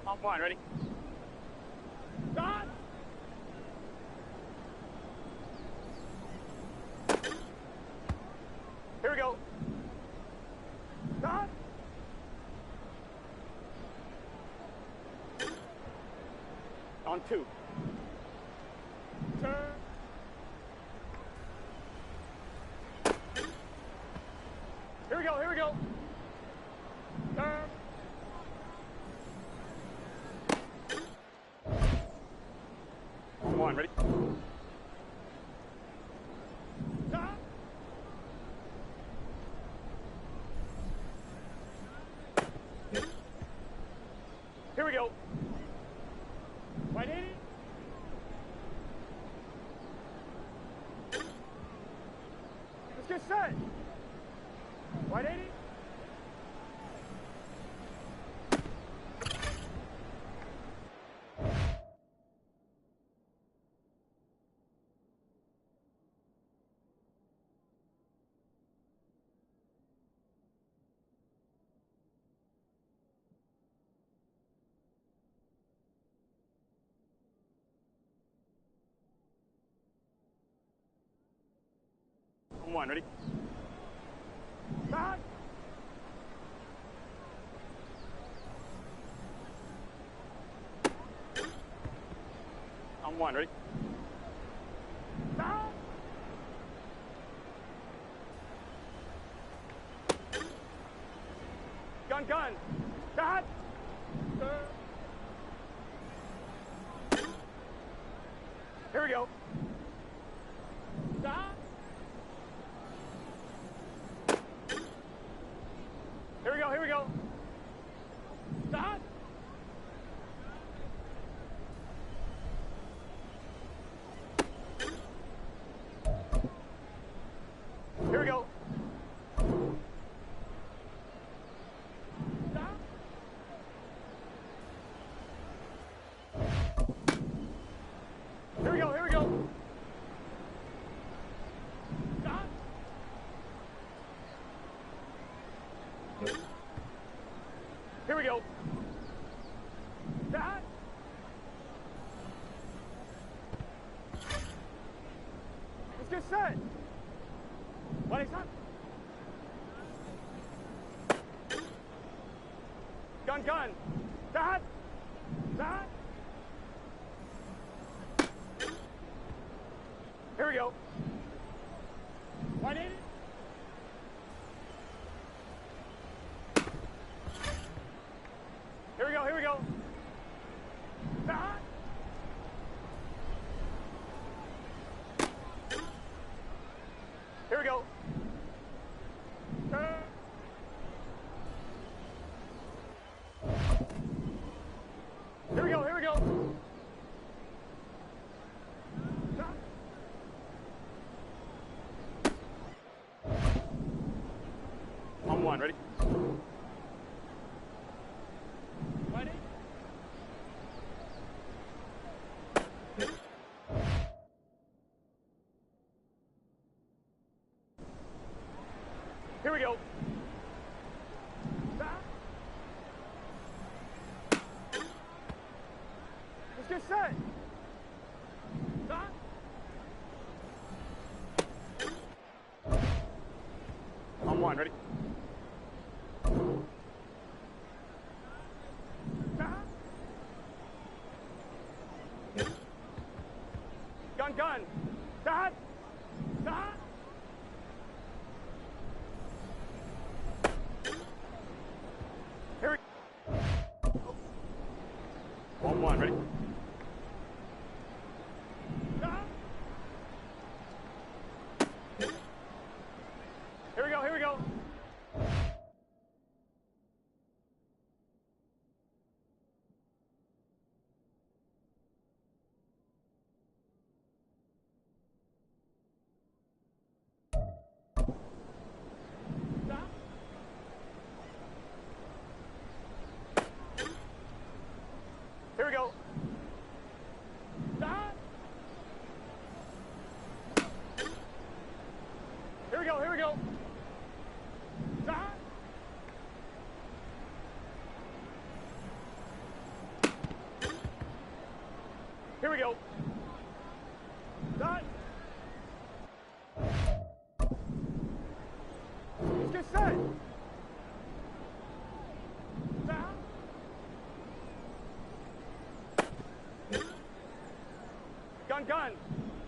On 1, ready? Start. Here we go. Start. On 2. Turn. Here we go. Turn. On 1, ready? Stop. Here we go. 180. Let's get set. 180. On 1, ready? Start. On 1, ready? Start. Gun. Start. Here we go. Start. Here we go. Start. Here we go. Stop. Here we go. Stop. Here we go. Start. Let's get set. Ready, start. Gun. Start. Here we go. 180. Here we go. Start. Here we go. Turn. Here we go. Start. On 1, ready? Here we go. Stop. Let's get set. Stop. On one, ready? Stop. Gun. Stop. Stop. Here we go. On one, ready? Stop. Here we go. Stop. Here we go. Stop. Here we go. Stop. Here we go. Stop. Let's get set. Stop. Gun.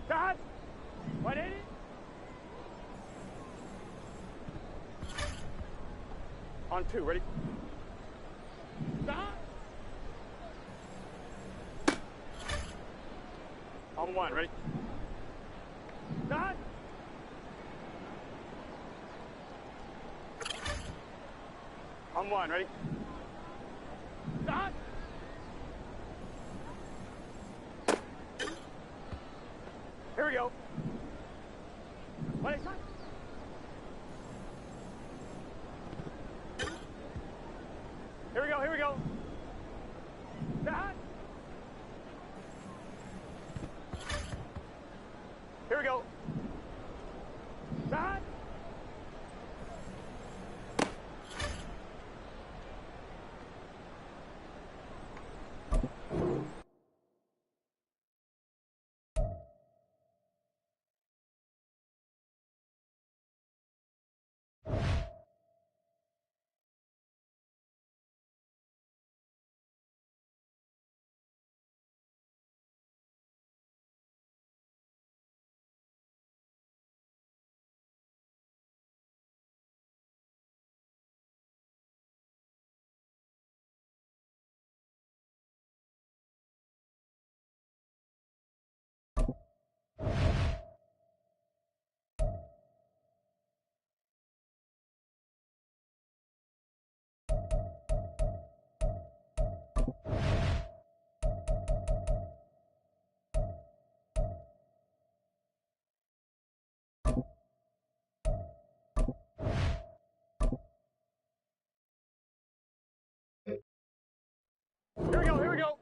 Stop. 180. On two, ready? Stop. On one, ready? Stop. On one, ready? Stop. Here we go. What is that? Here we go. Stop. Here we go. Stop. Here we go.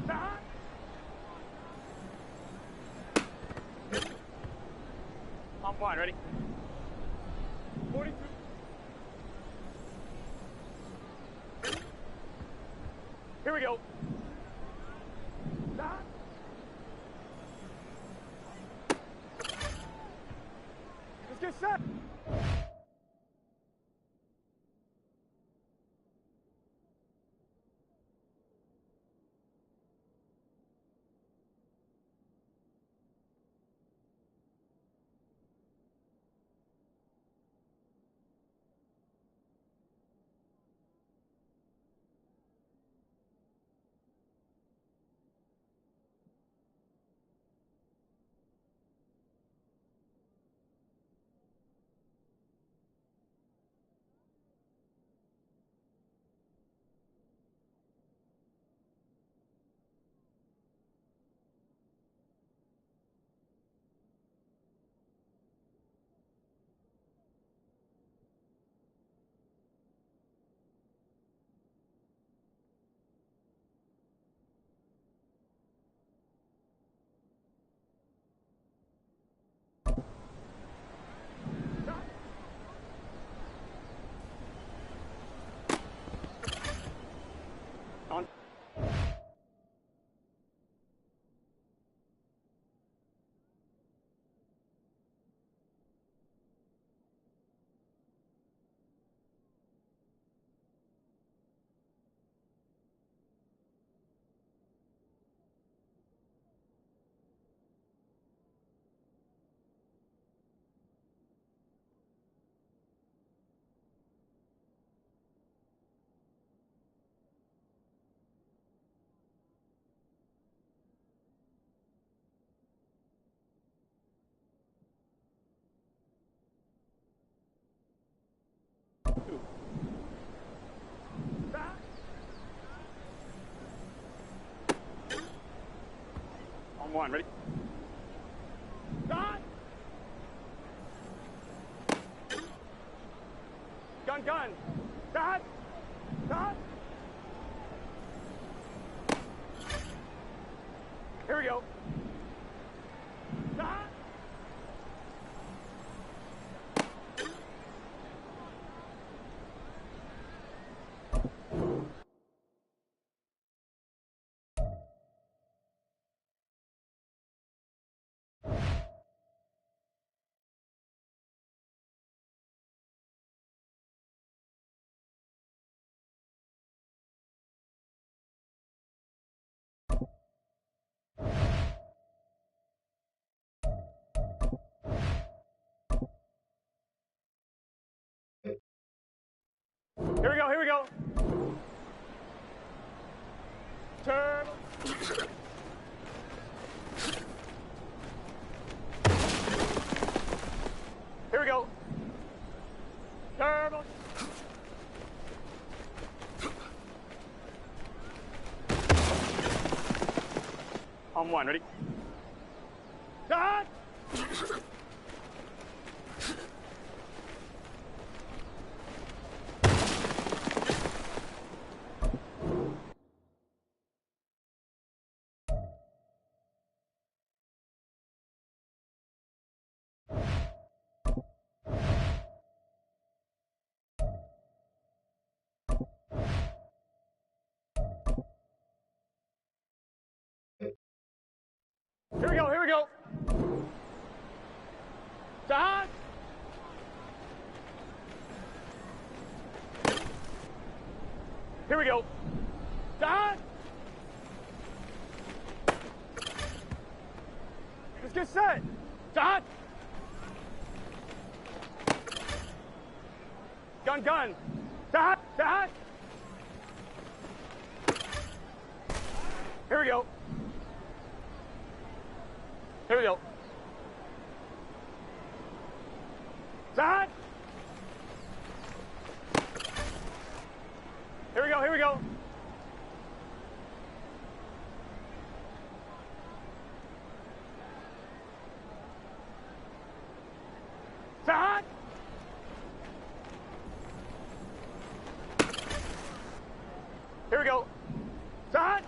Stop. On one, ready? 42. Here we go. Stop. Let's get set. one. Ready? Start. Gun, gun. Start. Start. Here we go. Start. Here we go, here we go. Turn. Here we go. Turn. On one, ready? Start! Here we go, here we go. Start! Here we go. Start! Let's get set. Start! Gun, gun. Start, start! Here we go. Here we go. Start! Here we go, here we go. Start! Here we go. Start!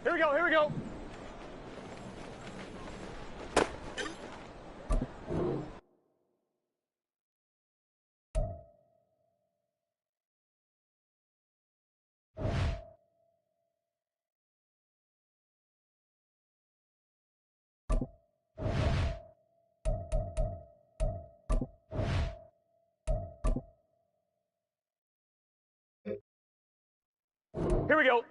Here we go, here we go. Here we go.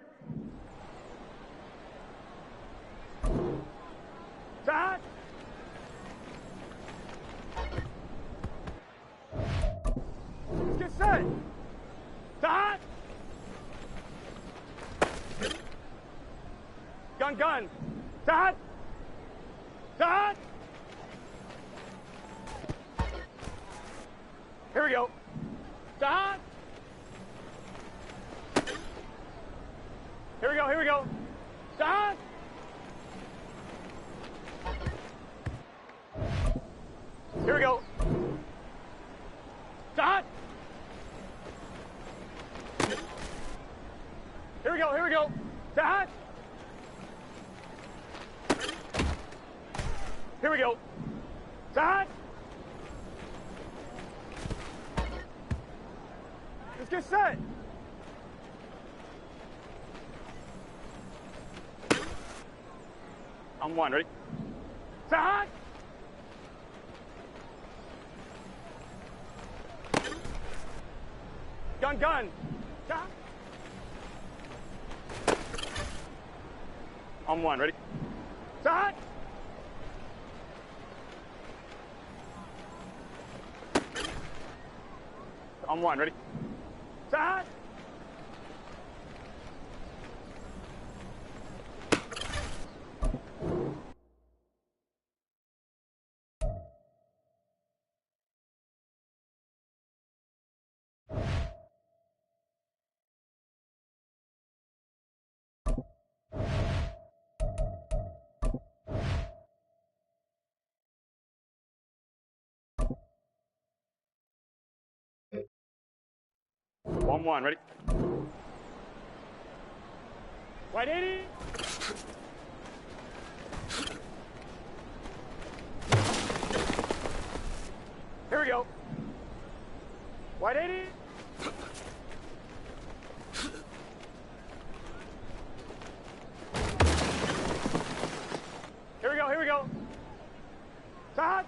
Start. Let's get set. Start. Gun, gun. Start. Start. Here we go. Start. Here we go, here we go. Start. Here we go. Start. Here we go, here we go. Start. Here we go. Start. Let's get set. On one, ready? Start. Gun, gun. Start. On one, ready? Start. On one, ready? Start. 1-1, ready? White 80. Here we go. White 80. Here we go, here we go. Stop.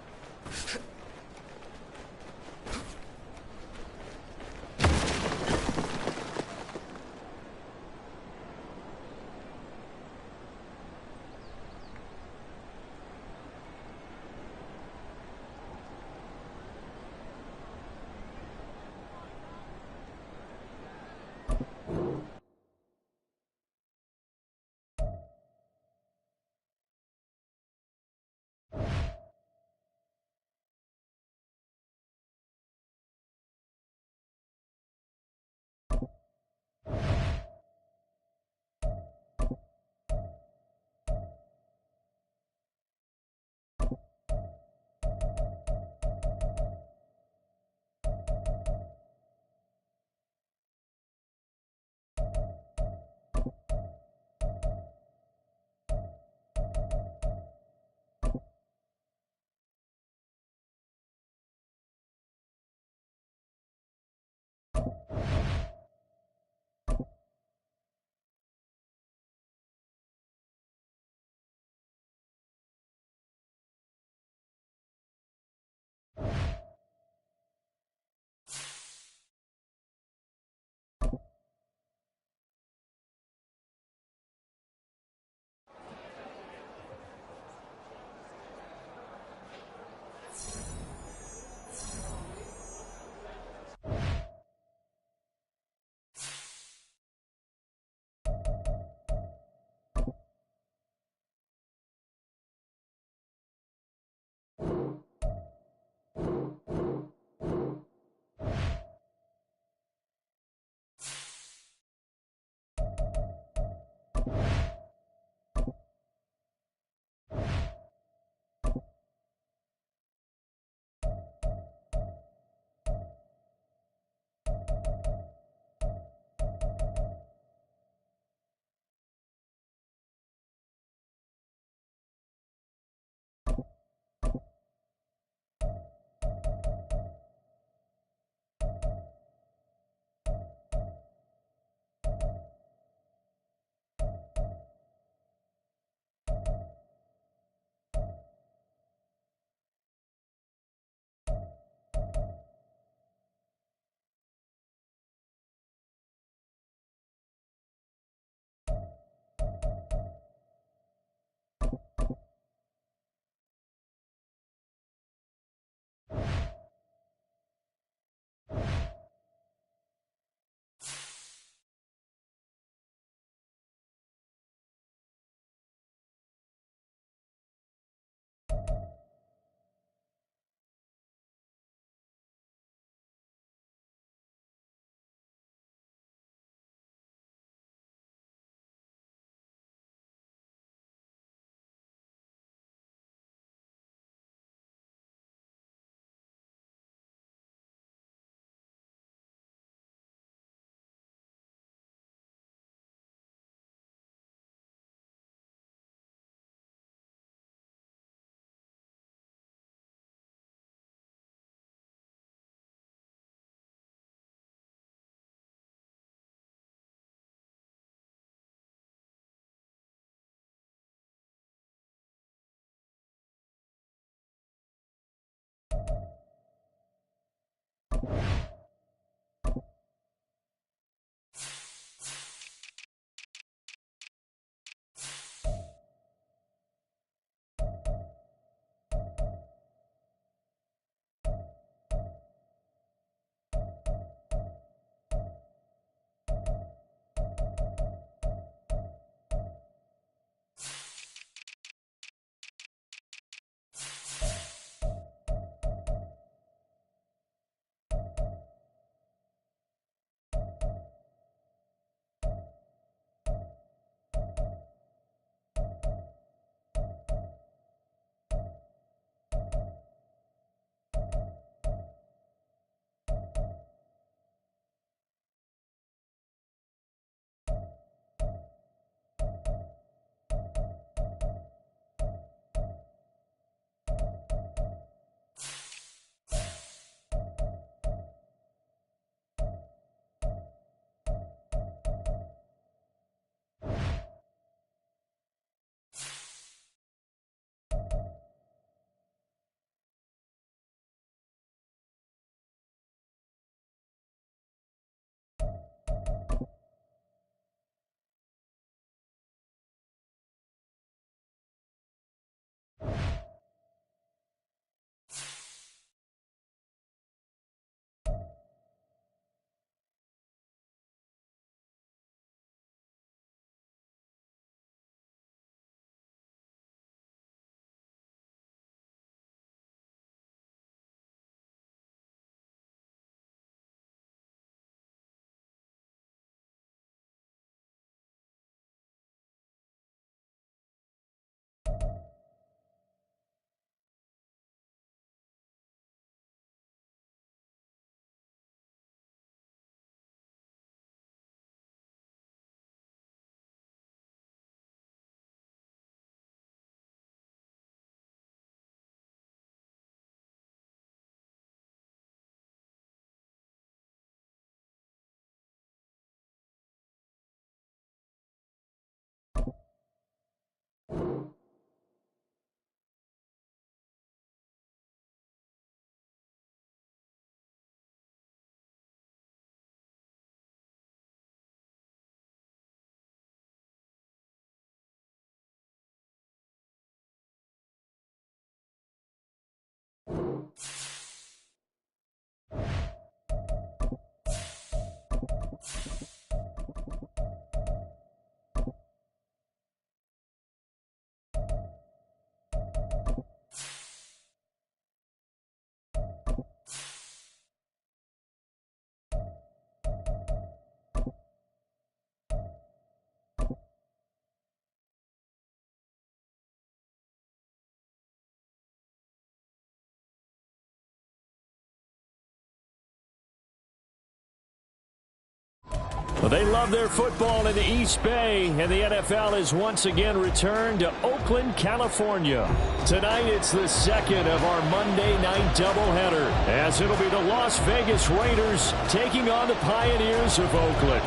Well, they love their football in the East Bay, and the NFL has once again returned to Oakland, California. Tonight, it's the second of our Monday night doubleheader, as it'll be the Las Vegas Raiders taking on the Pioneers of Oakland.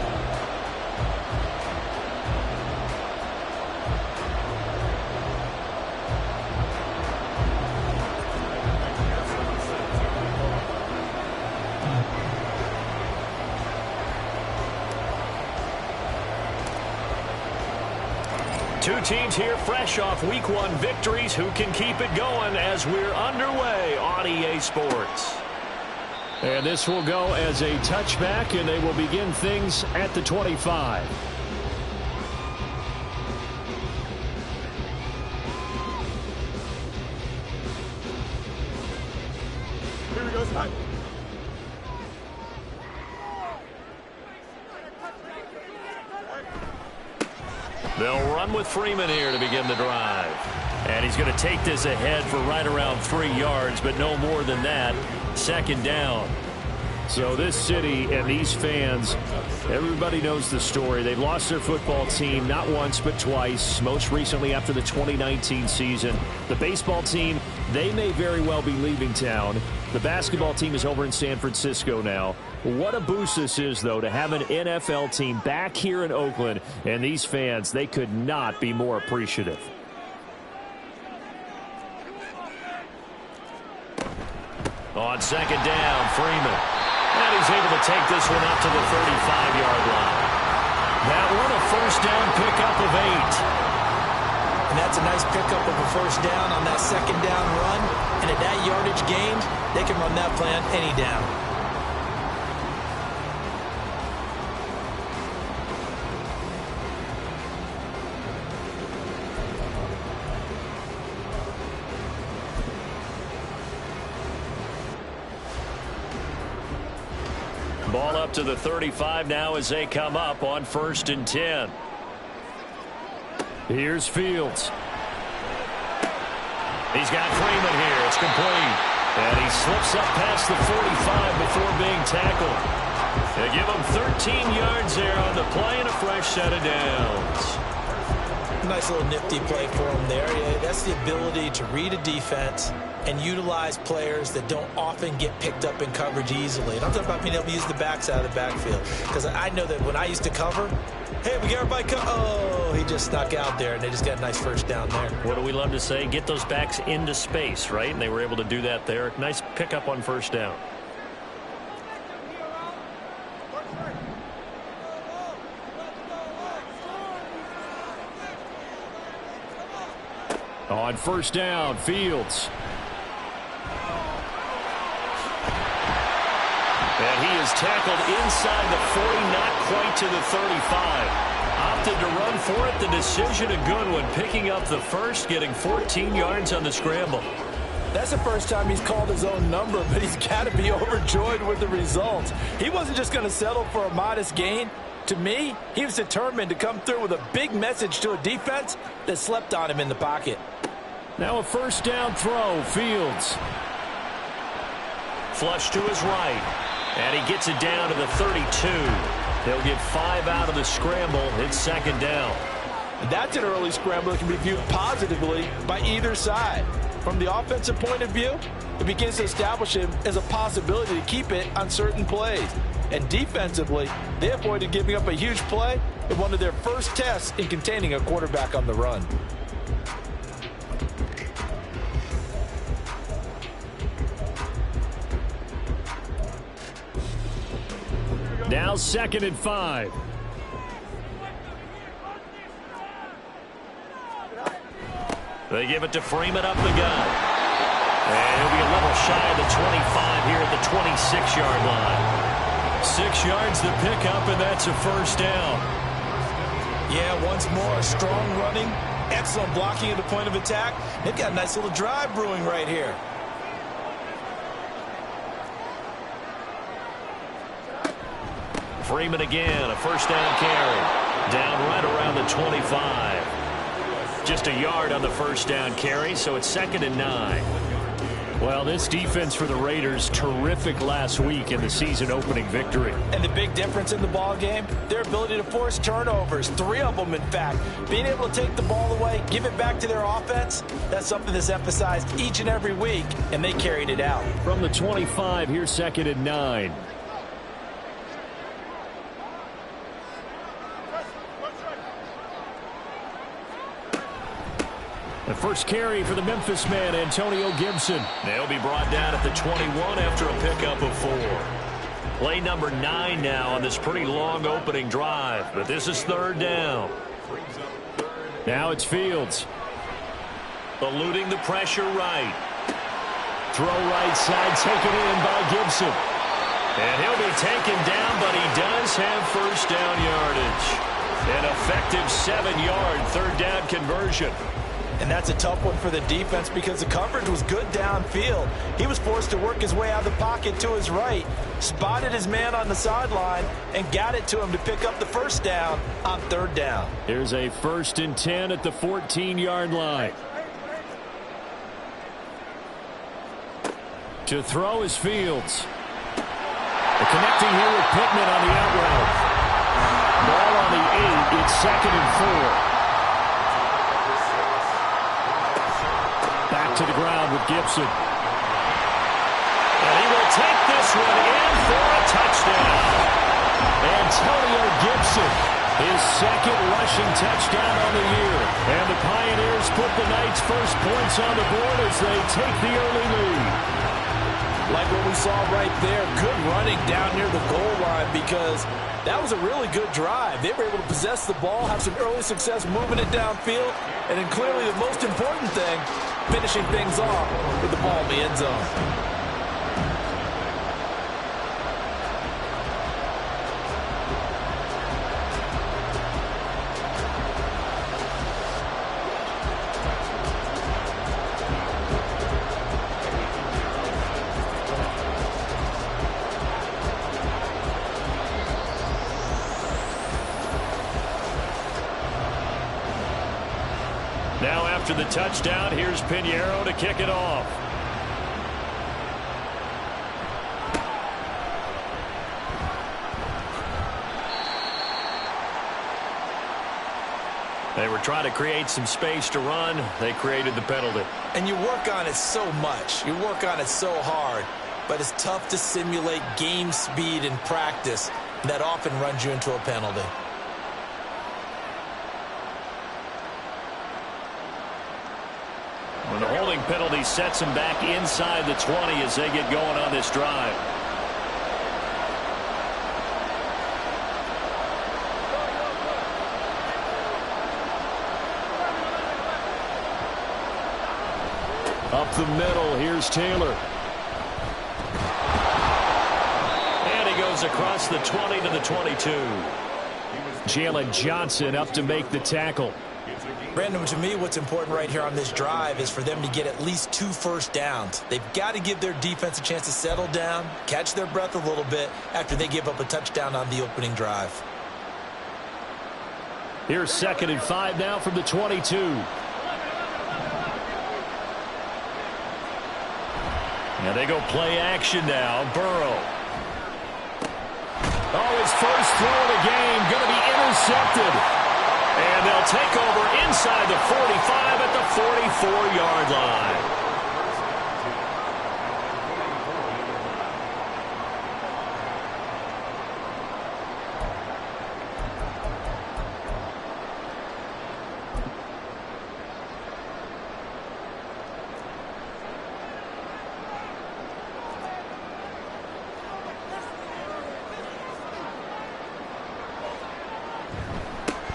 Two teams here fresh off Week 1 victories. Who can keep it going as we're underway on EA Sports? And this will go as a touchback, and they will begin things at the 25. Here we go, Snipe. They'll run with Freeman here to begin the drive. And he's going to take this ahead for right around 3 yards, but no more than that. Second down. So this city and these fans, everybody knows the story. They've lost their football team not once but twice, most recently after the 2019 season. The baseball team, they may very well be leaving town. The basketball team is over in San Francisco now. What a boost this is, though, to have an NFL team back here in Oakland. And these fans, they could not be more appreciative. On second down, Freeman. And he's able to take this one up to the 35-yard line. That one a first down pickup of 8. And that's a nice pickup of a first down on that second down run. And at that yardage gained, they can run that plan any down. Ball up to the 35 now as they come up on 1st and 10. Here's Fields. He's got Freeman here. It's complete. And he slips up past the 45 before being tackled. They give him 13 yards there on the play and a fresh set of downs. Nice little nifty play for him there. Yeah, that's the ability to read a defense and utilize players that don't often get picked up in coverage easily. And I'm talking about being able to use the backs out of the backfield. Because I know that when I used to cover, hey, we got everybody oh, he just snuck out there, and they just got a nice first down there. What do we love to say? Get those backs into space, right? And they were able to do that there. Nice pickup on first down. On first down, Fields. And he is tackled inside the 40, not quite to the 35. Opted to run for it. The decision a good one. Picking up the first, getting 14 yards on the scramble. That's the first time he's called his own number, but he's got to be overjoyed with the results. He wasn't just going to settle for a modest gain. To me, he was determined to come through with a big message to a defense that slept on him in the pocket. Now a first down throw, Fields. Flush to his right. And he gets it down to the 32. They'll get 5 out of the scramble. It's second down. That's an early scramble that can be viewed positively by either side. From the offensive point of view, it begins to establish him as a possibility to keep it on certain plays. And defensively, they avoided giving up a huge play in one of their first tests in containing a quarterback on the run. Now 2nd and 5. They give it to Freeman up the gut. And he'll be a little shy of the 25 here at the 26-yard line. 6 yards the pickup, and that's a first down. Yeah, once more, strong running, excellent blocking at the point of attack. They've got a nice little drive brewing right here. Freeman again, a first down carry. Down right around the 25. Just a yard on the first down carry, so it's 2nd and 9. Well, this defense for the Raiders, terrific last week in the season-opening victory. And the big difference in the ball game, their ability to force turnovers, 3 of them, in fact. Being able to take the ball away, give it back to their offense, that's something that's emphasized each and every week, and they carried it out. From the 25, here's 2nd and 9. The first carry for the Memphis man, Antonio Gibson. They'll be brought down at the 21 after a pickup of 4. Play number 9 now on this pretty long opening drive, but this is 3rd down. Now it's Fields. Eluding the pressure right. Throw right side, taken in by Gibson. And he'll be taken down, but he does have first down yardage. An effective 7-yard 3rd down conversion. And that's a tough one for the defense because the coverage was good downfield. He was forced to work his way out of the pocket to his right, spotted his man on the sideline, and got it to him to pick up the first down on 3rd down. Here's a 1st and 10 at the 14-yard line. To throw is Fields. Connecting here with Pittman on the out route. Ball on the 8. It's 2nd and 4. Back to the ground with Gibson. And he will take this one in for a touchdown. Antonio Gibson, his 2nd rushing touchdown on the year. And the Pioneers put the Knights' first points on the board as they take the early lead. Like what we saw right there, good running down near the goal line because that was a really good drive. They were able to possess the ball, have some early success moving it downfield, and then clearly the most important thing, finishing things off with the ball in the end zone. Now after the touchdown, here's Pinheiro to kick it off. They were trying to create some space to run. They created the penalty. And you work on it so much. You work on it so hard. But it's tough to simulate game speed in practice. That often runs you into a penalty. When the holding penalty sets them back inside the 20 as they get going on this drive. Up the middle, here's Taylor. And he goes across the 20 to the 22. Jalen Johnson up to make the tackle. Brandon, to me, what's important right here on this drive is for them to get at least 2 first downs. They've got to give their defense a chance to settle down, catch their breath a little bit after they give up a touchdown on the opening drive. Here's 2nd and 5 now from the 22. Now they go play action now. Burrow. Oh, his first throw of the game going to be intercepted. And they'll take over inside the 45 at the 44-yard line.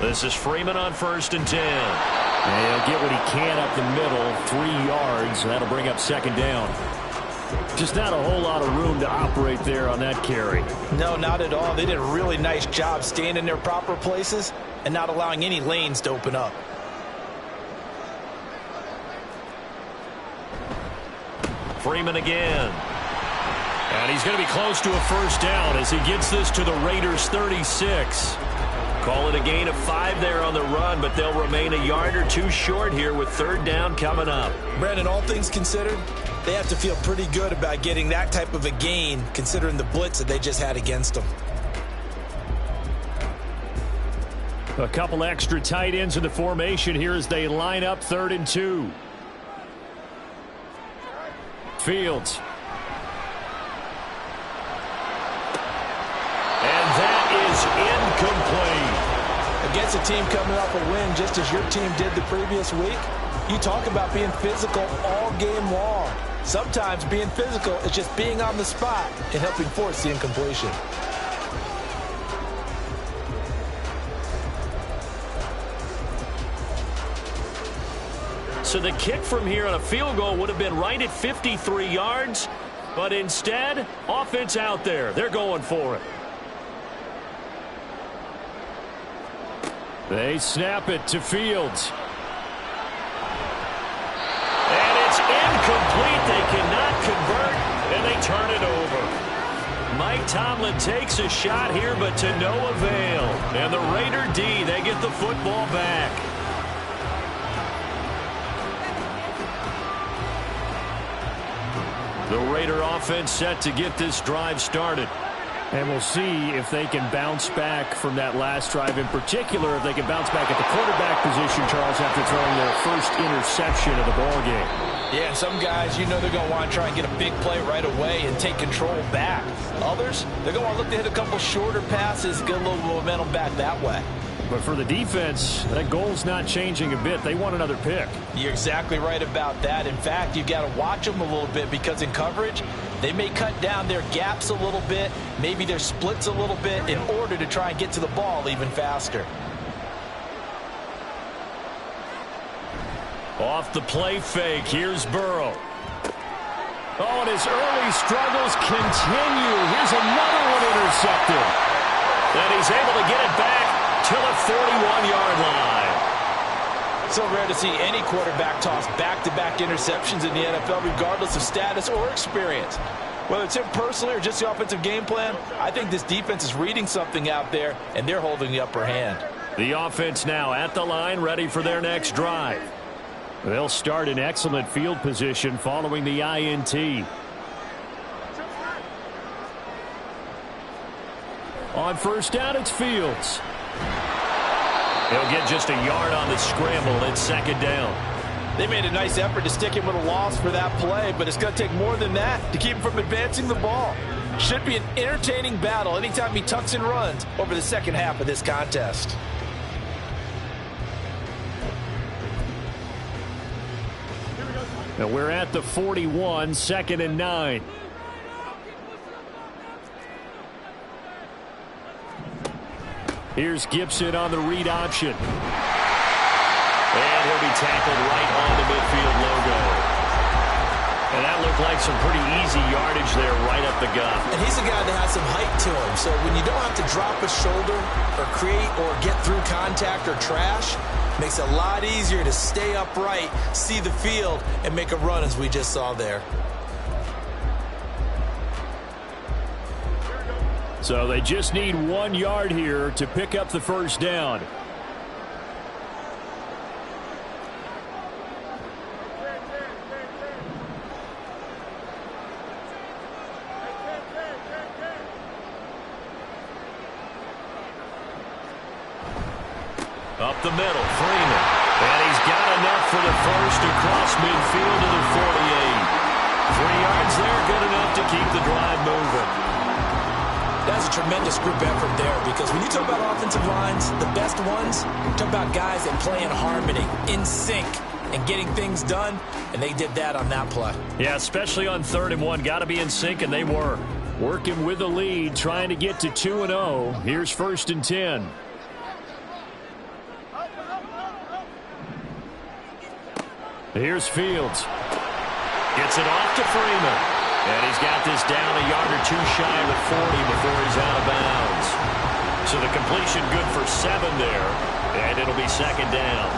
This is Freeman on 1st and 10. And he'll get what he can up the middle, 3 yards. That'll bring up 2nd down. Just not a whole lot of room to operate there on that carry. No, not at all. They did a really nice job staying in their proper places and not allowing any lanes to open up. Freeman again. And he's going to be close to a first down as he gets this to the Raiders' 36. Call it a gain of 5 there on the run, but they'll remain a yard or two short here with third down coming up. Brandon, all things considered, they have to feel pretty good about getting that type of a gain considering the blitz that they just had against them. A couple extra tight ends in the formation here as they line up 3rd and 2. Fields. And that is incomplete. Against a team coming off a win just as your team did the previous week, you talk about being physical all game long. Sometimes being physical is just being on the spot and helping force the incompletion. So the kick from here on a field goal would have been right at 53 yards, but instead, offense out there. They're going for it. They snap it to Fields. And it's incomplete. They cannot convert, and they turn it over. Mike Tomlin takes a shot here, but to no avail. And the Raider D, they get the football back. The Raider offense set to get this drive started. And we'll see if they can bounce back from that last drive. In particular, if they can bounce back at the quarterback position, Charles, after throwing their first interception of the ballgame. Yeah, and some guys, you know they're going to want to try and get a big play right away and take control back. Others, they're going to want to look to hit a couple shorter passes, get a little momentum back that way. But for the defense, that goal's not changing a bit. They want another pick. You're exactly right about that. In fact, you've got to watch them a little bit because in coverage, they may cut down their gaps a little bit, maybe their splits a little bit in order to try and get to the ball even faster. Off the play fake, here's Burrow. Oh, and his early struggles continue. Here's another one intercepted. And he's able to get it back to the 41-yard line. So rare to see any quarterback toss back-to-back interceptions in the NFL, regardless of status or experience. Whether it's him personally or just the offensive game plan, I think this defense is reading something out there, and they're holding the upper hand. The offense now at the line, ready for their next drive. They'll start in excellent field position following the INT. On first down, it's Fields. He'll get just a yard on the scramble. It's second down. They made a nice effort to stick him with a loss for that play, but it's going to take more than that to keep him from advancing the ball. Should be an entertaining battle anytime he tucks and runs over the second half of this contest. Now we're at the 41, 2nd and 9. Here's Gibson on the read option. And he'll be tackled right on the midfield logo. And that looked like some pretty easy yardage there right up the gut. And he's a guy that has some height to him. So when you don't have to drop a shoulder or create or get through contact or trash, makes it a lot easier to stay upright, see the field, and make a run as we just saw there. So they just need 1 yard here to pick up the first down. Up the middle, Freeman. And he's got enough for the first across midfield to the 48. 3 yards there, good enough to keep the drive moving. That's a tremendous group effort there because when you talk about offensive lines, the best ones, talk about guys that play in harmony, in sync, and getting things done, and they did that on that play. Yeah, especially on 3rd and 1. Got to be in sync, and they were. Working with the lead, trying to get to 2-0. Here's 1st and 10. Here's Fields. Gets it off to Freeman. And he's got this down a yard or two shy of the 40 before he's out of bounds. So the completion good for 7 there. And it'll be second down.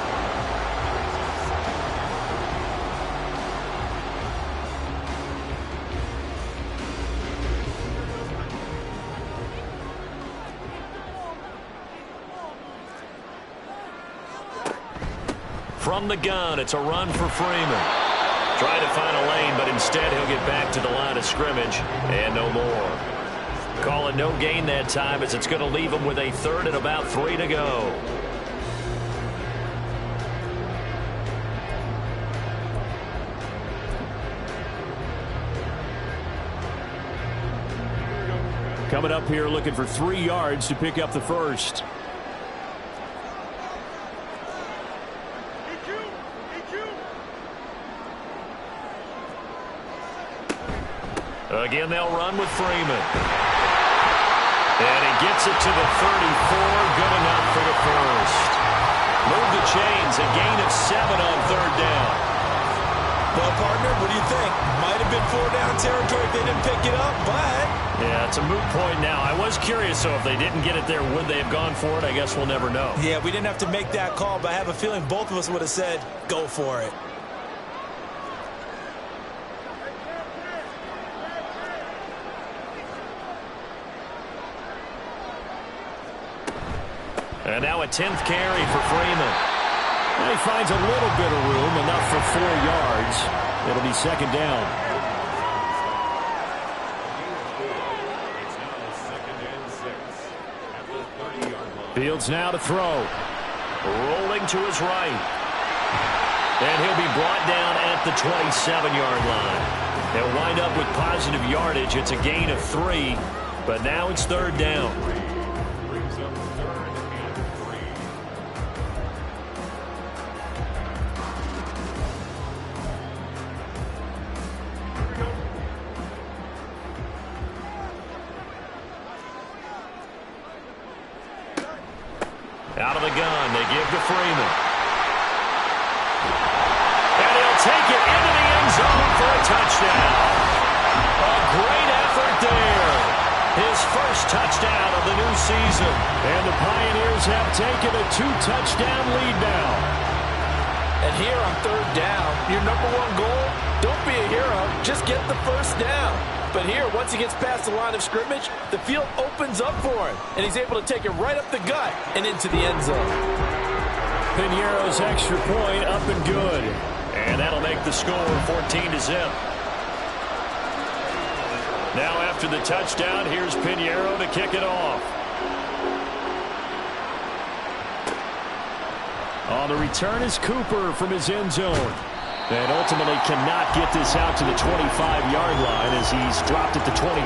From the gun, it's a run for Freeman. Trying to find a lane, but instead he'll get back to the line of scrimmage and no more. Call it no gain that time as it's going to leave him with a third and about 3 to go. Coming up here looking for 3 yards to pick up the first. Again, they'll run with Freeman. And he gets it to the 34. Good enough for the first. Move the chains. A gain of 7 on third down. Well, partner, what do you think? Might have been 4-down territory if they didn't pick it up, but... Yeah, it's a moot point now. I was curious, so if they didn't get it there, would they have gone for it? I guess we'll never know. Yeah, we didn't have to make that call, but I have a feeling both of us would have said, go for it. And now a 10th carry for Freeman. And he finds a little bit of room, enough for 4 yards. It'll be second down. Fields now to throw. Rolling to his right. And he'll be brought down at the 27-yard line. They'll wind up with positive yardage. It's a gain of 3, but now it's third down. Out of the gun, they give to Freeman. And he'll take it into the end zone for a touchdown. A great effort there. His first touchdown of the new season. And the Pioneers have taken a 2-touchdown lead now. And here on third down, your number 1 goal, don't be a hero, just get the first down. But here, once he gets past the line of scrimmage, the field opens up for him, and he's able to take it right up the gut and into the end zone. Piñeiro's extra point up and good. And that'll make the score 14-0. Now after the touchdown, here's Piñeiro to kick it off. On the return is Cooper from his end zone. And ultimately cannot get this out to the 25-yard line as he's dropped at the 23.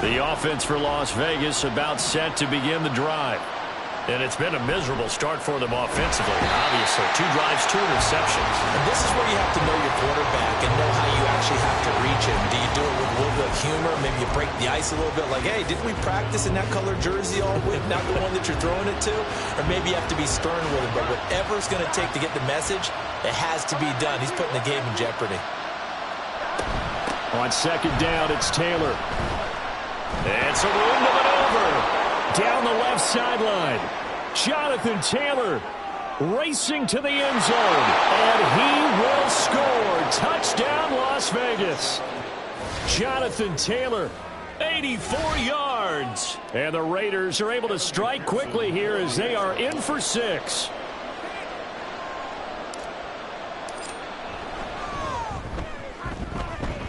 The offense for Las Vegas about set to begin the drive. And it's been a miserable start for them offensively, obviously. 2 drives, 2 interceptions. And this is where you have to know your quarterback and know how you actually have to reach him. Do you do it with a little bit of humor? Maybe you break the ice a little bit like, hey, didn't we practice in that color jersey all week, not the one that you're throwing it to? Or maybe you have to be stern with him. But whatever it's going to take to get the message, it has to be done. He's putting the game in jeopardy. On second down, it's Taylor. And some room to maneuver. Down the left sideline. Jonathan Taylor racing to the end zone. And he will score. Touchdown, Las Vegas. Jonathan Taylor, 84 yards. And the Raiders are able to strike quickly here as they are in for 6.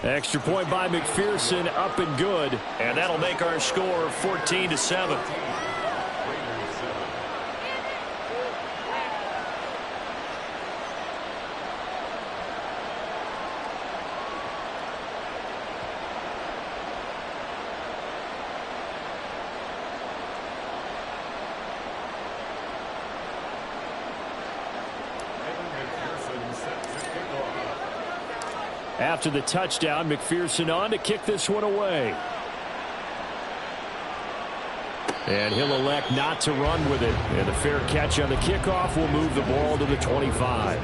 Extra point by McPherson, up and good. And that'll make our score 14-7. After the touchdown, McPherson on to kick this one away. And he'll elect not to run with it. And a fair catch on the kickoff will move the ball to the 25.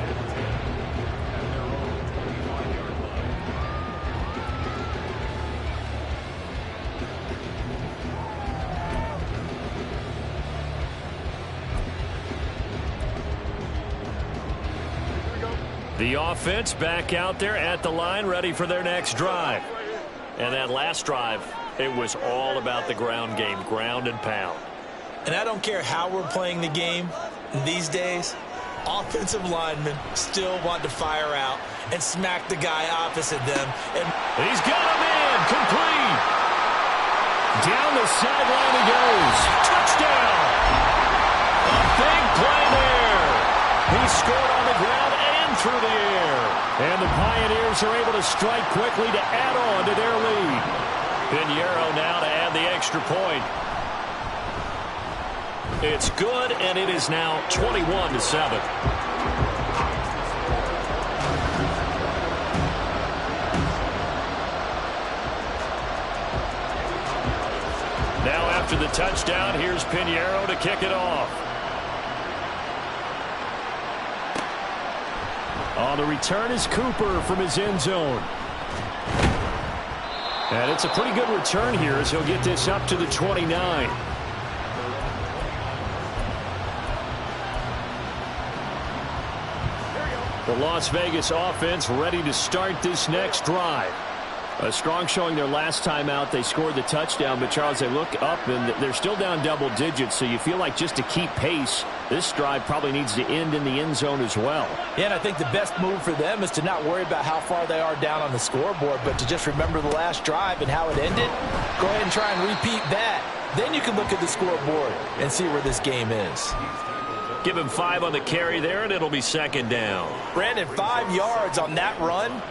The offense back out there at the line, ready for their next drive. And that last drive, it was all about the ground game, ground and pound. And I don't care how we're playing the game these days, offensive linemen still want to fire out and smack the guy opposite them. And he's got him in, complete. Down the sideline he goes. Touchdown. A big play there. He scored on the ground and through the air. And the Pioneers are able to strike quickly to add on to their lead. Pinheiro now to add the extra point. It's good, and it is now 21-7. Now after the touchdown, here's Pinheiro to kick it off. On the return is Cooper from his end zone. And it's a pretty good return here as he'll get this up to the 29. The Las Vegas offense ready to start this next drive. A strong showing their last time out. They scored the touchdown, but Charles, they look up and they're still down double digits, so you feel like just to keep pace, this drive probably needs to end in the end zone as well. Yeah, and I think the best move for them is to not worry about how far they are down on the scoreboard, but to just remember the last drive and how it ended. Go ahead and try and repeat that. Then you can look at the scoreboard and see where this game is. Give him 5 on the carry there, and it'll be second down. Brandon, 5 yards on that run.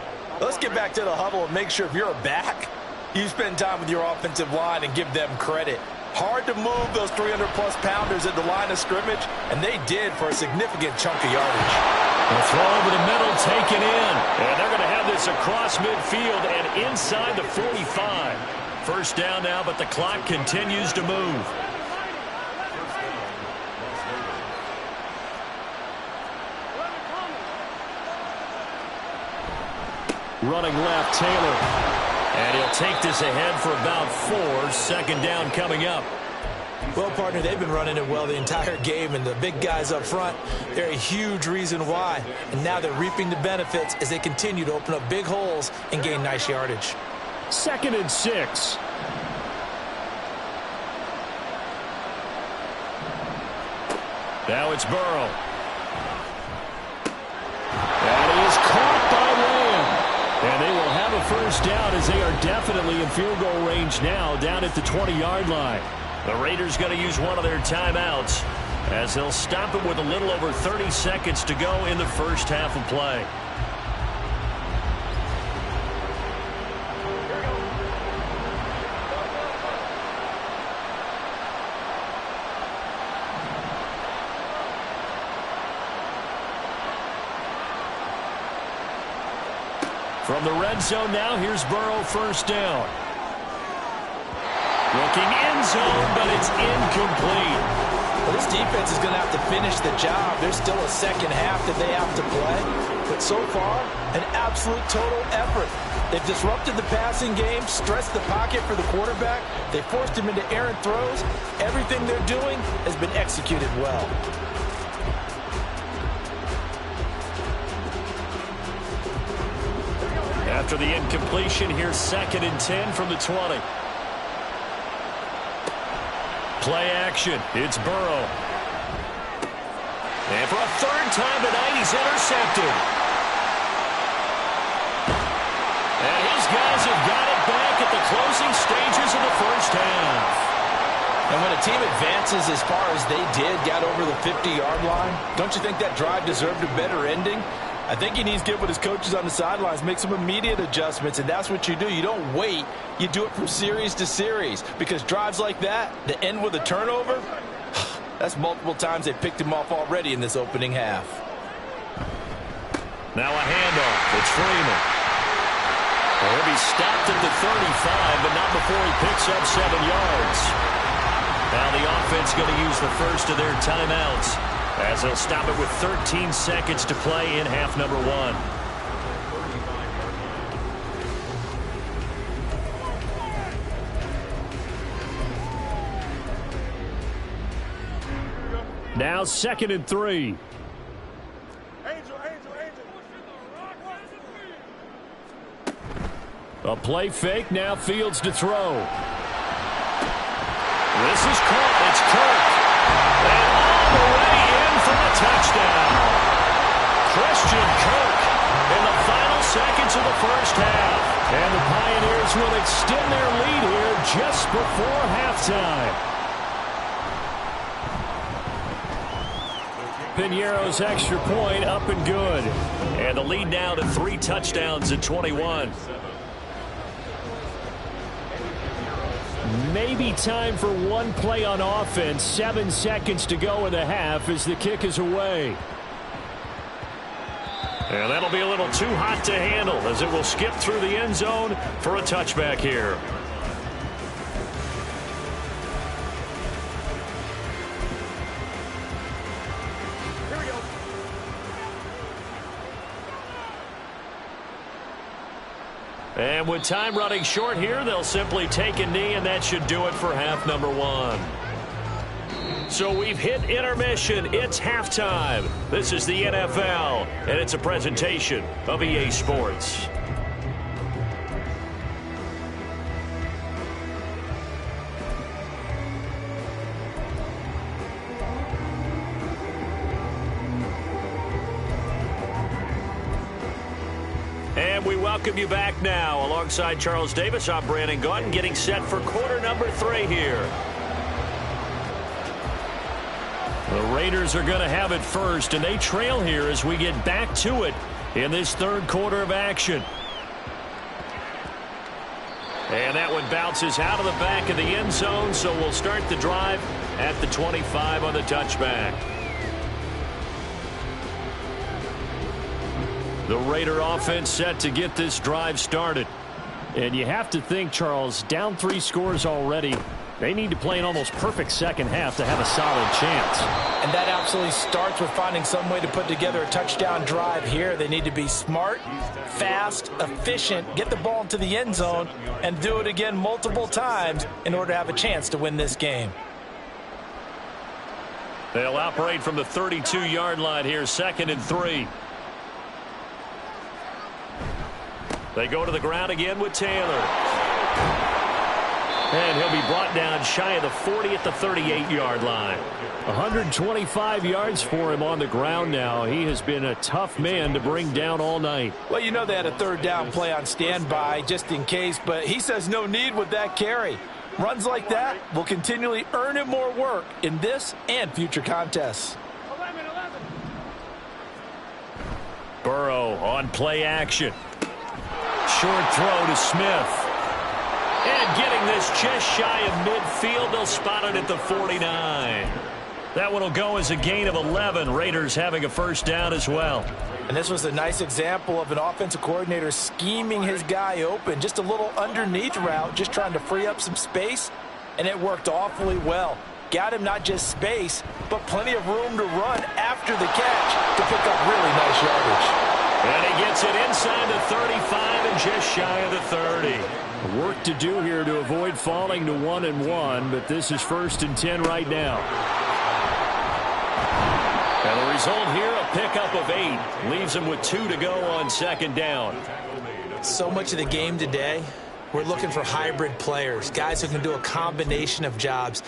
Let's get back to the huddle and make sure if you're a back, you spend time with your offensive line and give them credit. Hard to move those 300-plus pounders at the line of scrimmage, and they did for a significant chunk of yardage. The throw over the middle, taken in. And they're going to have this across midfield and inside the 45. First down now, but the clock continues to move. Running left, Taylor. And he'll take this ahead for about 4. Second down coming up. Well, partner, they've been running it well the entire game, and the big guys up front, they're a huge reason why. And now they're reaping the benefits as they continue to open up big holes and gain nice yardage. 2nd and 6. Now it's Burrow. That is caught by Lamb. And they will have a first down as they are definitely in field goal range now down at the 20-yard line. The Raiders going to use one of their timeouts as they'll stop it with a little over 30 seconds to go in the first half of play. From the red zone now, here's Burrow, first down. Looking end zone, but it's incomplete. Well, this defense is going to have to finish the job. There's still a second half that they have to play. But so far, an absolute total effort. They've disrupted the passing game, stressed the pocket for the quarterback. They forced him into errant throws. Everything they're doing has been executed well. After the incompletion, here's 2nd and 10 from the 20. Play action. It's Burrow. And for a 3rd time tonight, he's intercepted. And his guys have got it back at the closing stages of the first half. And when a team advances as far as they did, got over the 50-yard line, don't you think that drive deserved a better ending? I think he needs to get with his coaches on the sidelines, make some immediate adjustments, and that's what you do. You don't wait. You do it from series to series, because drives like that end with a turnover, that's multiple times they picked him off already in this opening half. Now a handoff. It's Freeman. Well, he'll be stopped at the 35, but not before he picks up 7 yards. Now the offense going to use the first of their timeouts, as they'll stop it with 13 seconds to play in half number 1. Now 2nd and 3. Angel. A play fake, now fields to throw. This is caught. It's Kirk. And all the way in for a touchdown. Christian Kirk in the final seconds of the first half. And the Pioneers will extend their lead here just before halftime. Piñeiro's extra point up and good. And the lead now to 3 touchdowns at 21. Maybe time for one play on offense. 7 seconds to go in the half as the kick is away. And that'll be a little too hot to handle as it will skip through the end zone for a touchback here. And with time running short here, they'll simply take a knee, and that should do it for half number 1. So we've hit intermission. It's halftime. This is the NFL, and it's a presentation of EA Sports. And we welcome you back now. Alongside Charles Davis, I'm Brandon Gaudin, getting set for quarter number 3 here. The Raiders are going to have it first, and they trail here as we get back to it in this third quarter of action. And that one bounces out of the back of the end zone, so we'll start the drive at the 25 on the touchback. The Raider offense set to get this drive started. And you have to think, Charles, down 3 scores already. They need to play an almost perfect second half to have a solid chance. And that absolutely starts with finding some way to put together a touchdown drive here. They need to be smart, fast, efficient, get the ball into the end zone, and do it again multiple times in order to have a chance to win this game. They'll operate from the 32-yard line here, 2nd and 3. They go to the ground again with Taylor. And he'll be brought down shy of the 40 at the 38-yard line. 125 yards for him on the ground now. He has been a tough man to bring down all night. Well, you know they had a 3rd down play on standby just in case, but he says no need with that carry. Runs like that will continually earn him more work in this and future contests. 11. Burrow on play action. Short throw to Smith. And getting this just shy of midfield, they'll spot it at the 49. That one will go as a gain of 11. Raiders having a first down as well. And this was a nice example of an offensive coordinator scheming his guy open. Just a little underneath route, just trying to free up some space, and it worked awfully well. Got him not just space, but plenty of room to run after the catch to pick up really nice yardage. And he gets it inside the 35 and just shy of the 30. Work to do here to avoid falling to 1-1, but this is 1st and 10 right now. And the result here, a pickup of 8. Leaves him with 2 to go on 2nd down. So much of the game today, we're looking for hybrid players, guys who can do a combination of jobs.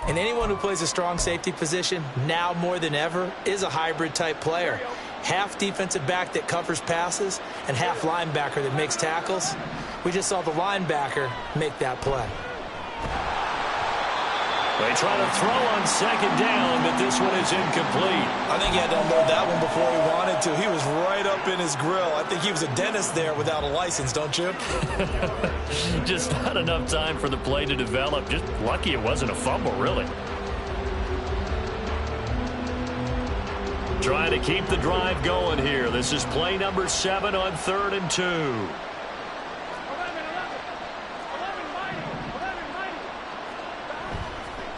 And anyone who plays a strong safety position, now more than ever, is a hybrid type player. Half defensive back that covers passes and half linebacker that makes tackles. We just saw the linebacker make that play. They try to throw on 2nd down, but this one is incomplete. I think he had to unload that one before he wanted to. He was right up in his grill. I think he was a dentist there without a license, don't you? Just not enough time for the play to develop. Just lucky it wasn't a fumble, really. Trying to keep the drive going here. This is play number 7 on 3rd and 2. 11.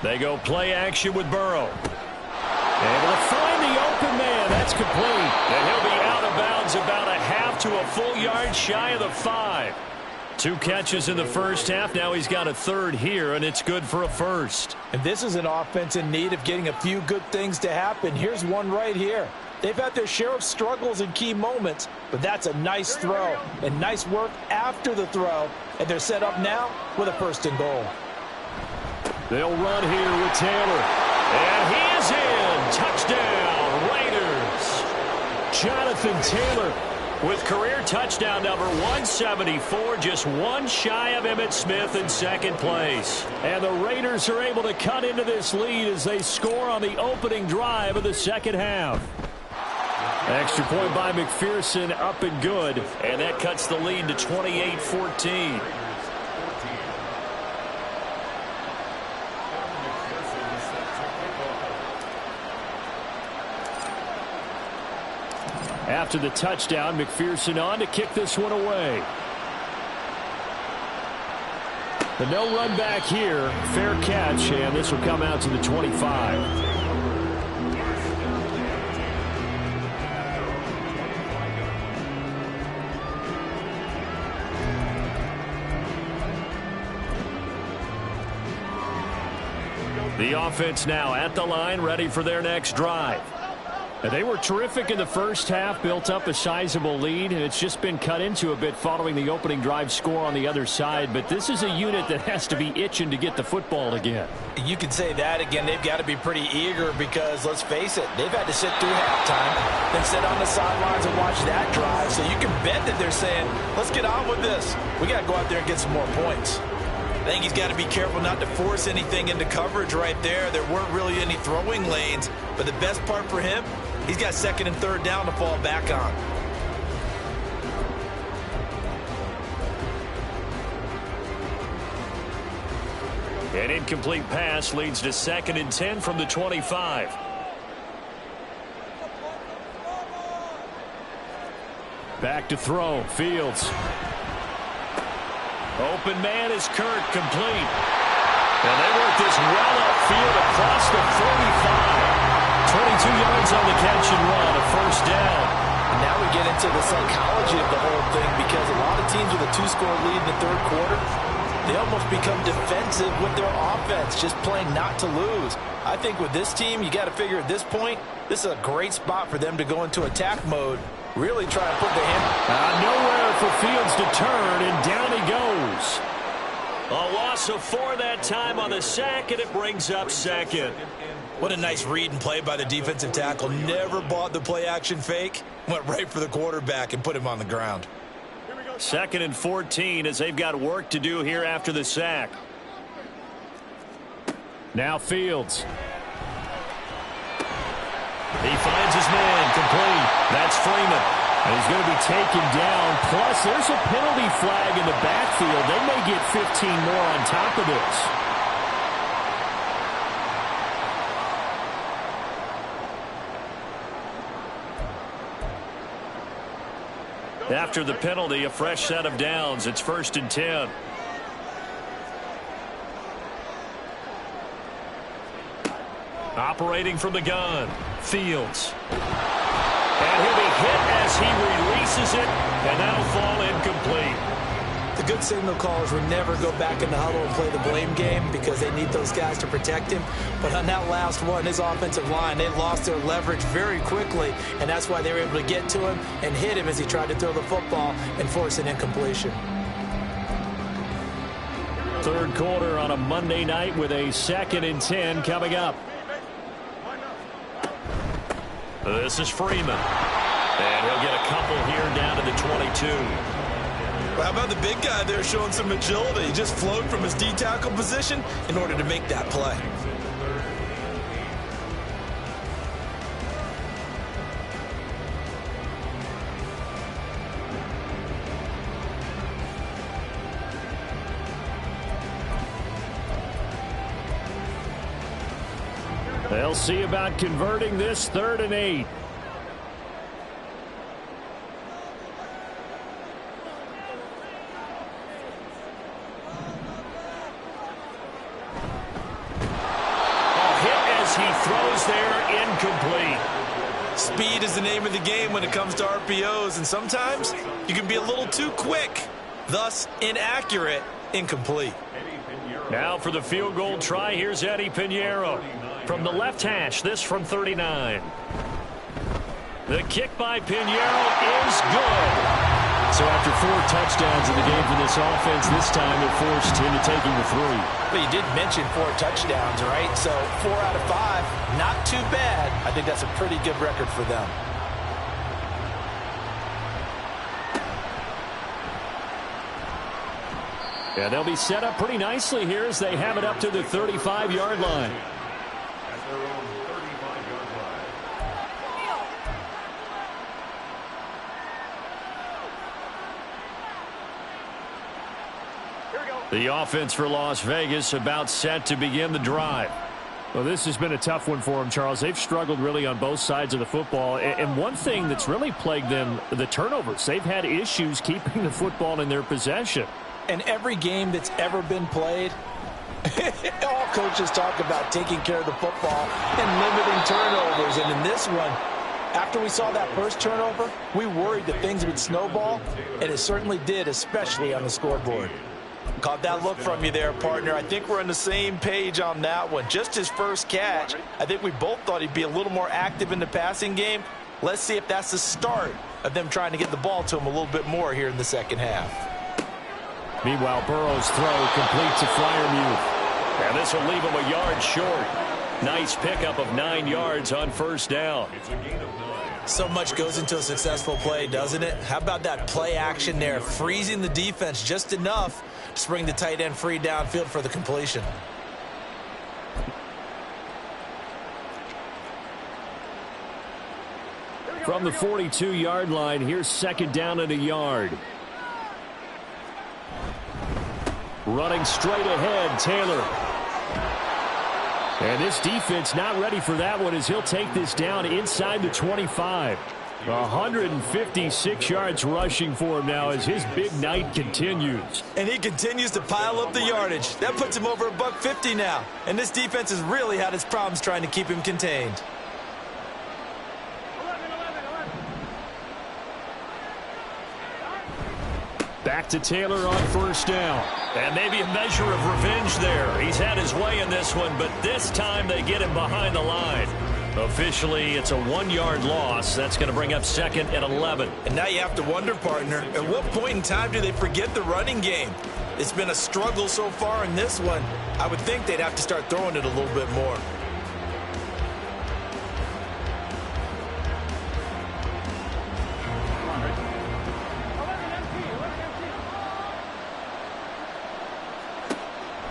They go play action with Burrow. Able to find the open man. That's complete. And he'll be out of bounds about a half to a full yard shy of the 5. 2 catches in the first half. Now he's got a 3rd here, and it's good for a 1st. And this is an offense in need of getting a few good things to happen. Here's one right here. They've had their share of struggles in key moments, but that's a nice throw and nice work after the throw. And they're set up now with a 1st and goal. They'll run here with Taylor. And he is in. Touchdown, Raiders. Jonathan Taylor with career touchdown number 174, just one shy of Emmitt Smith in 2nd place. And the Raiders are able to cut into this lead as they score on the opening drive of the 2nd half. Extra point by McPherson, up and good. And that cuts the lead to 28-14. After the touchdown, McPherson on to kick this one away. The no run back here, fair catch, and this will come out to the 25. The offense now at the line, ready for their next drive. They were terrific in the first half, built up a sizable lead, and it's just been cut into a bit following the opening drive score on the other side. But this is a unit that has to be itching to get the football again. You can say that again. They've got to be pretty eager because, let's face it, they've had to sit through halftime, then sit on the sidelines and watch that drive. So you can bet that they're saying, let's get on with this. We got to go out there and get some more points. I think he's got to be careful not to force anything into coverage right there. There weren't really any throwing lanes, but the best part for him, he's got 2nd and 3rd down to fall back on. An incomplete pass leads to 2nd and 10 from the 25. Back to throw, Fields. Open man is Kirk, complete. And they work this well upfield across the 45. 22 yards on the catch and run, a 1st down. And now we get into the psychology of the whole thing because a lot of teams with a 2-score lead in the 3rd quarter, they almost become defensive with their offense, just playing not to lose. I think with this team, you got to figure at this point, this is a great spot for them to go into attack mode. Really try to put the hand. Nowhere for Fields to turn, and down he goes. A loss of 4 that time on the sack, and it brings up 2nd. What a nice read and play by the defensive tackle. Never bought the play-action fake. Went right for the quarterback and put him on the ground. 2nd and 14 as they've got work to do here after the sack. Now Fields. He finds his man, complete. That's Freeman. And he's going to be taken down. Plus, there's a penalty flag in the backfield. They may get 15 more on top of this. After the penalty, a fresh set of downs. It's 1st and 10. Operating from the gun, Fields. And he'll be hit as he releases it, and that'll fall incomplete. The good signal callers would never go back in the huddle and play the blame game because they need those guys to protect him. But on that last one, his offensive line, they lost their leverage very quickly, and that's why they were able to get to him and hit him as he tried to throw the football and force an incompletion. 3rd quarter on a Monday night with a 2nd and 10 coming up. This is Freeman. And he'll get a couple here down to the 22. Well, how about the big guy there showing some agility? He just flowed from his D-tackle position in order to make that play. They'll see about converting this 3rd and 8. He throws there, incomplete. Speed is the name of the game when it comes to RPOs, and sometimes you can be a little too quick, thus inaccurate, incomplete. Now for the field goal try, here's Eddie Pinheiro. From the left hash, this from 39. The kick by Pinheiro is good. So after 4 touchdowns in the game for this offense, this time they're forced into taking the 3. Well, you did mention 4 touchdowns, right? So 4 out of 5, not too bad. I think that's a pretty good record for them. Yeah, they'll be set up pretty nicely here as they have it up to the 35-yard line. At their own 35-yard line. The offense for Las Vegas about set to begin the drive. Well, this has been a tough one for them, Charles. They've struggled really on both sides of the football. And one thing that's really plagued them, the turnovers. They've had issues keeping the football in their possession. And every game that's ever been played, all coaches talk about taking care of the football and limiting turnovers. And in this one, after we saw that first turnover, we worried that things would snowball, and it certainly did, especially on the scoreboard. Caught that look from you there, partner. I think we're on the same page on that one. Just his first catch, I think we both thought he'd be a little more active in the passing game. Let's see if that's the start of them trying to get the ball to him a little bit more here in the second half. Meanwhile, Burrow's throw complete to Freiermuth. And this will leave him a yard short. Nice pickup of 9 yards on first down. It's a gain of 9. So much goes into a successful play, doesn't it? How about that play action there? Freezing the defense just enough to spring the tight end free downfield for the completion. From the 42-yard line, here's second down and a yard. Running straight ahead, Taylor. And this defense not ready for that one as he'll take this down inside the 25. 156 yards rushing for him now as his big night continues. And he continues to pile up the yardage. That puts him over $150 now. And this defense has really had its problems trying to keep him contained. Back to Taylor on first down. And maybe a measure of revenge there. He's had his way in this one, but this time they get him behind the line. Officially, it's a 1-yard loss. That's going to bring up second and 11. And now you have to wonder, partner, at what point in time do they forget the running game? It's been a struggle so far in this one. I would think they'd have to start throwing it a little bit more.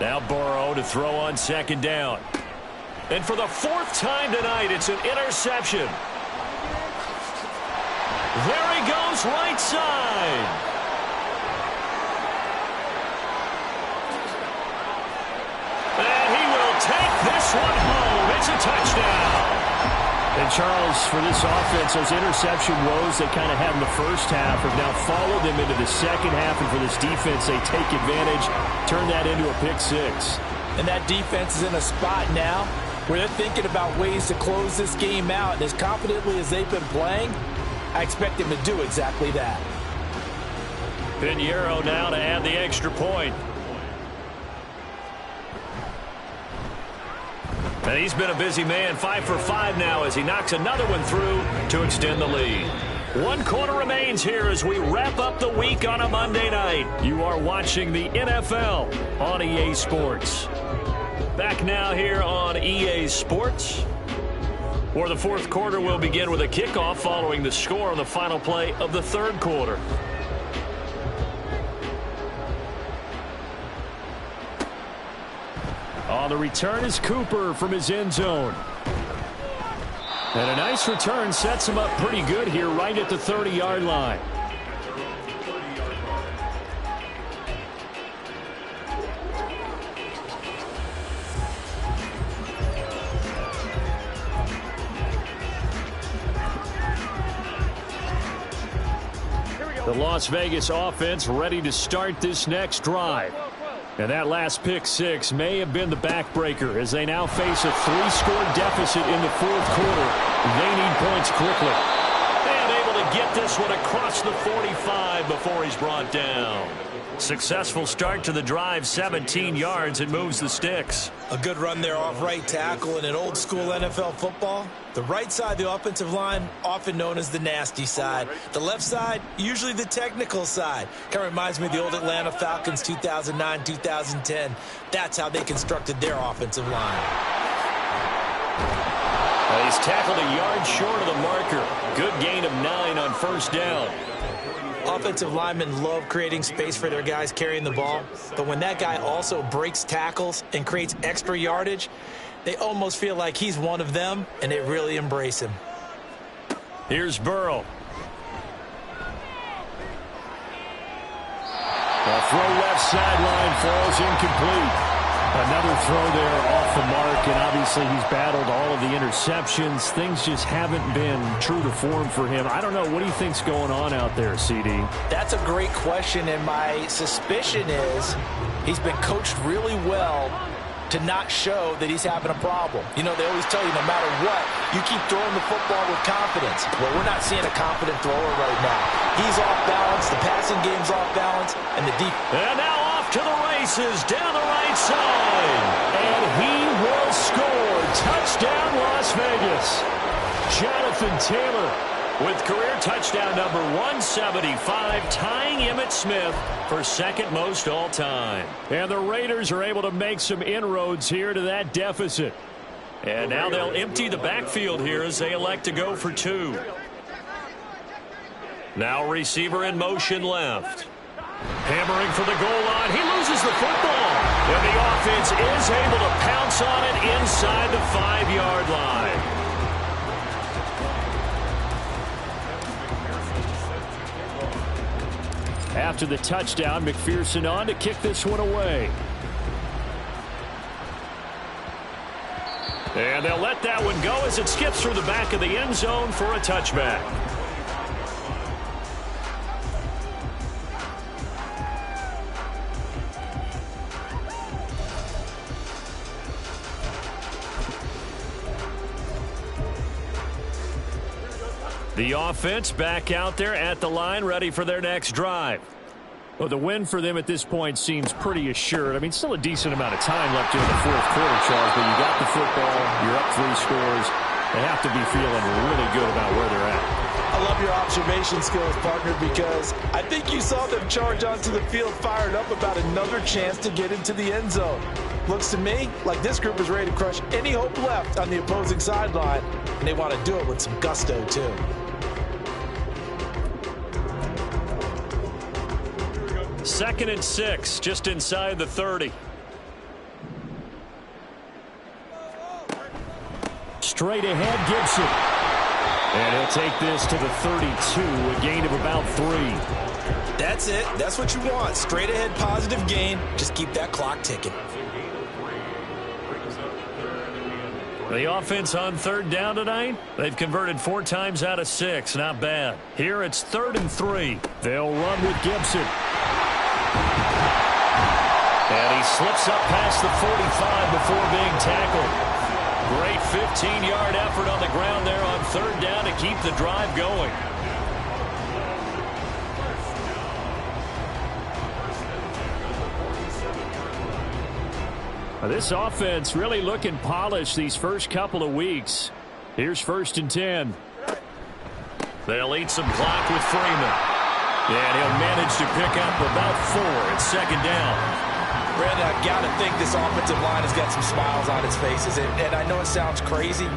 Now Burrow to throw on second down. And for the 4th time tonight, it's an interception. There he goes, right side. And he will take this one home. It's a touchdown. And Charles, for this offense, those interception woes they kind of had in the first half have now followed them into the second half. And for this defense, they take advantage, turn that into a pick 6. And that defense is in a spot now where they're thinking about ways to close this game out. And as confidently as they've been playing, I expect them to do exactly that. Pinheiro now to add the extra point. And he's been a busy man, 5 for 5 now as he knocks another one through to extend the lead. 1 quarter remains here as we wrap up the week on a Monday night. You are watching the NFL on EA Sports. Back now here on EA Sports. For the 4th quarter, we'll begin with a kickoff following the score on the final play of the 3rd quarter. On the return is Cooper from his end zone. And a nice return sets him up pretty good here right at the 30-yard line. The Las Vegas offense ready to start this next drive. And that last pick 6 may have been the backbreaker as they now face a 3-score deficit in the 4th quarter. They need points quickly. And able to get this one across the 45 before he's brought down. Successful start to the drive, 17 yards, and moves the sticks. A good run there off right tackle. In an old school NFL football, the right side of the offensive line, often known as the nasty side. The left side, usually the technical side. Kind of reminds me of the old Atlanta Falcons 2009-2010. That's how they constructed their offensive line. He's tackled a yard short of the marker. Good gain of 9 on first down. Offensive linemen love creating space for their guys carrying the ball, but when that guy also breaks tackles and creates extra yardage, they almost feel like he's one of them, and they really embrace him. Here's Burrow. The throw left sideline falls incomplete. Another throw there off the mark, and obviously he's battled all of the interceptions. Things just haven't been true to form for him. I don't know. What do you think's going on out there, CD? That's a great question, and my suspicion is he's been coached really well to not show that he's having a problem. You know, they always tell you no matter what, you keep throwing the football with confidence. Well, we're not seeing a confident thrower right now. He's off balance, the passing game's off balance, and the deep. And now off to the races down the right side. And he will score. Touchdown, Las Vegas. Jonathan Taylor with career touchdown number 175, tying Emmitt Smith for second most all time. And the Raiders are able to make some inroads here to that deficit. And now they'll empty the backfield here as they elect to go for 2. Now receiver in motion left. Hammering for the goal line. He loses the football. And the offense is able to pounce on it inside the 5-yard line. After the touchdown, McPherson on to kick this one away. And they'll let that one go as it skips through the back of the end zone for a touchback. The offense back out there at the line, ready for their next drive. Well, the win for them at this point seems pretty assured. I mean, still a decent amount of time left in the fourth quarter, Charles, but you got the football, you're up 3 scores. They have to be feeling really good about where they're at. I love your observation skills, partner, because I think you saw them charge onto the field fired up about another chance to get into the end zone. Looks to me like this group is ready to crush any hope left on the opposing sideline, and they want to do it with some gusto, too. Second and 6, just inside the 30. Straight ahead, Gibson. And he'll take this to the 32, a gain of about 3. That's it. That's what you want. Straight ahead, positive gain. Just keep that clock ticking. The offense on third down tonight, they've converted 4 times out of 6. Not bad. Here it's 3rd and 3. They'll run with Gibson. And he slips up past the 45 before being tackled. Great 15-yard effort on the ground there on third down to keep the drive going. This offense really looking polished these first couple of weeks. Here's 1st and 10. They'll eat some clock with Freeman. And he'll manage to pick up about 4 at 2nd down. Brandon, I've got to think this offensive line has got some smiles on its faces. And I know it sounds crazy,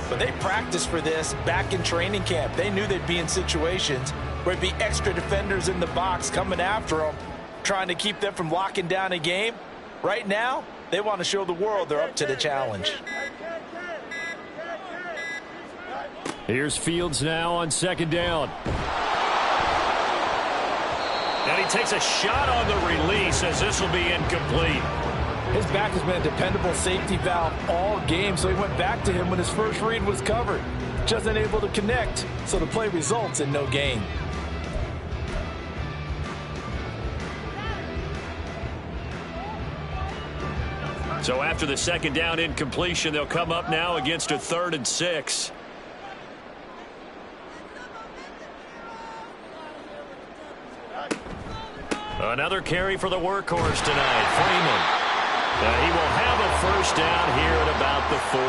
but they practiced for this back in training camp. They knew they'd be in situations where it'd be extra defenders in the box coming after them, trying to keep them from locking down a game. Right now, they want to show the world they're up to the challenge. Here's Fields now on 2nd down. And he takes a shot on the release as this will be incomplete. His back has been a dependable safety valve all game, so he went back to him when his first read was covered. Just unable to connect, so the play results in no gain. So after the 2nd down incompletion, they'll come up now against a 3rd and 6. Another carry for the workhorse tonight, Freeman. He will have a first down here at about the 40.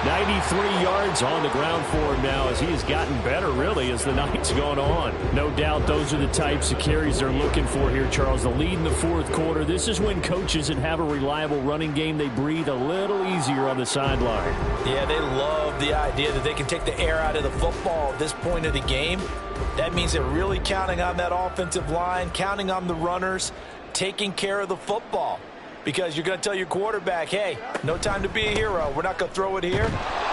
93 yards on the ground for him now as he has gotten better, really, as the night's gone on. No doubt those are the types of carries they're looking for here, Charles. The lead in the fourth quarter. This is when coaches that have a reliable running game, they breathe a little easier on the sideline. Yeah, they love the idea that they can take the air out of the football at this point of the game. That means they're really counting on that offensive line, counting on the runners, taking care of the football. Because you're going to tell your quarterback, hey, no time to be a hero. We're not going to throw it here.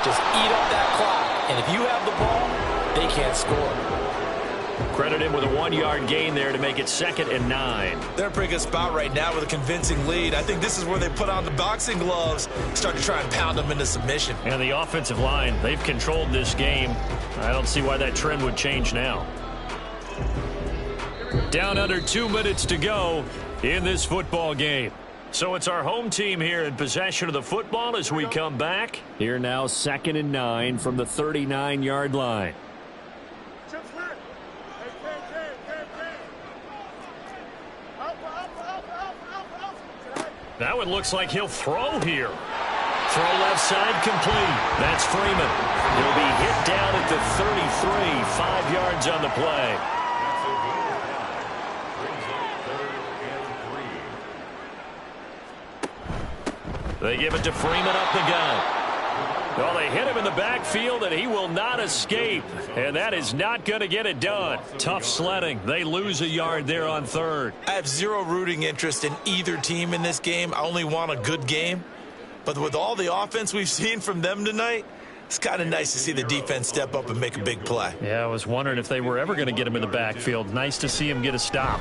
Just eat up that clock. And if you have the ball, they can't score. Credit him with a 1-yard gain there to make it 2nd and 9. They're in a pretty good spot right now with a convincing lead. I think this is where they put on the boxing gloves, start to try and pound them into submission. And the offensive line, they've controlled this game. I don't see why that trend would change now. Down under 2 minutes to go in this football game. So it's our home team here in possession of the football as we come back. Here now, 2nd and 9 from the 39-yard line. That one looks like he'll throw here. Throw left side complete. That's Freeman. He'll be hit down at the 33, 5 yards on the play. They give it to Freeman up the gun. Well, they hit him in the backfield, and he will not escape. And that is not going to get it done. Tough sledding. They lose a yard there on 3rd. I have zero rooting interest in either team in this game. I only want a good game. But with all the offense we've seen from them tonight, it's kind of nice to see the defense step up and make a big play. Yeah, I was wondering if they were ever going to get him in the backfield. Nice to see him get a stop.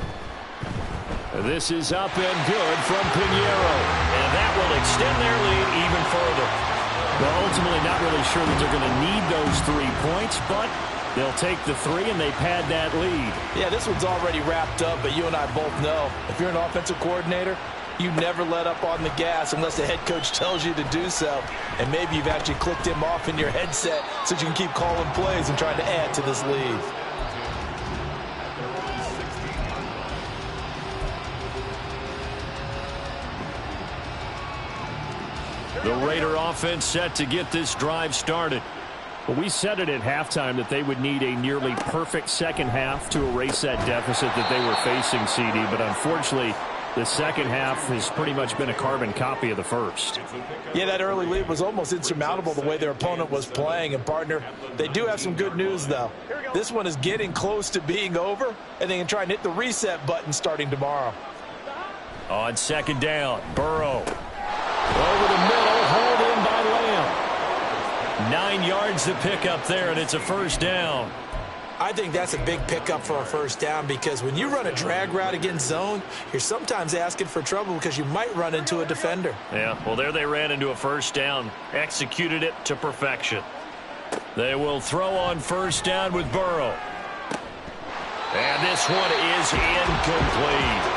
This is up and good from Pinheiro. And that will extend their lead even further. Well, ultimately not really sure that they're going to need those 3 points, but they'll take the 3 and they pad that lead. Yeah, this one's already wrapped up, but you and I both know if you're an offensive coordinator, you never let up on the gas unless the head coach tells you to do so. And maybe you've actually clicked him off in your headset so you can keep calling plays and trying to add to this lead. The Raider offense set to get this drive started. Well, we said it at halftime that they would need a nearly perfect second half to erase that deficit that they were facing, CD. But unfortunately, the second half has pretty much been a carbon copy of the first. Yeah, that early lead was almost insurmountable the way their opponent was playing. And, partner, they do have some good news, though. This one is getting close to being over, and they can try and hit the reset button starting tomorrow. On 2nd down, Burrow. Over the middle, hauled in by Lamb. 9 yards to pick up there, and it's a first down. I think that's a big pickup for a first down because when you run a drag route against zone, you're sometimes asking for trouble because you might run into a defender. Yeah, well, there they ran into a first down, executed it to perfection. They will throw on first down with Burrow. And this one is incomplete.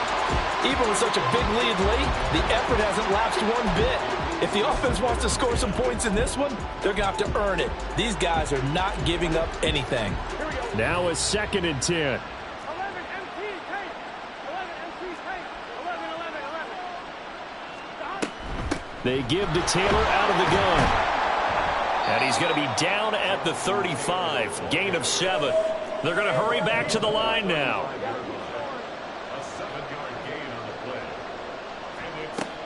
Even with such a big lead late, the effort hasn't lapsed one bit. If the offense wants to score some points in this one, they're going to have to earn it. These guys are not giving up anything. Now a 2nd and 10. 11 MT, take. 11 MT, take. 11. They give to Taylor out of the gun. And he's going to be down at the 35, gain of 7. They're going to hurry back to the line now.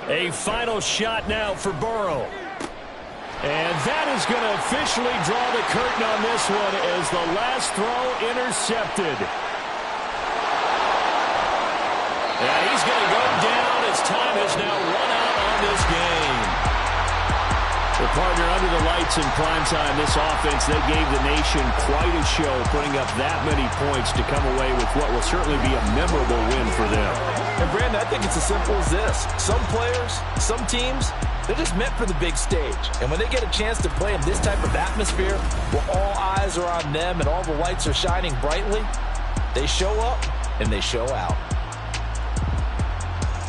A final shot now for Burrow. And that is going to officially draw the curtain on this one as the last throw intercepted. And he's going to go down as time has now run out on this game. The partner, under the lights in primetime, this offense, they gave the nation quite a show, putting up that many points to come away with what will certainly be a memorable win for them. And, Brandon, I think it's as simple as this. Some players, some teams, they're just meant for the big stage. And when they get a chance to play in this type of atmosphere where all eyes are on them and all the lights are shining brightly, they show up and they show out.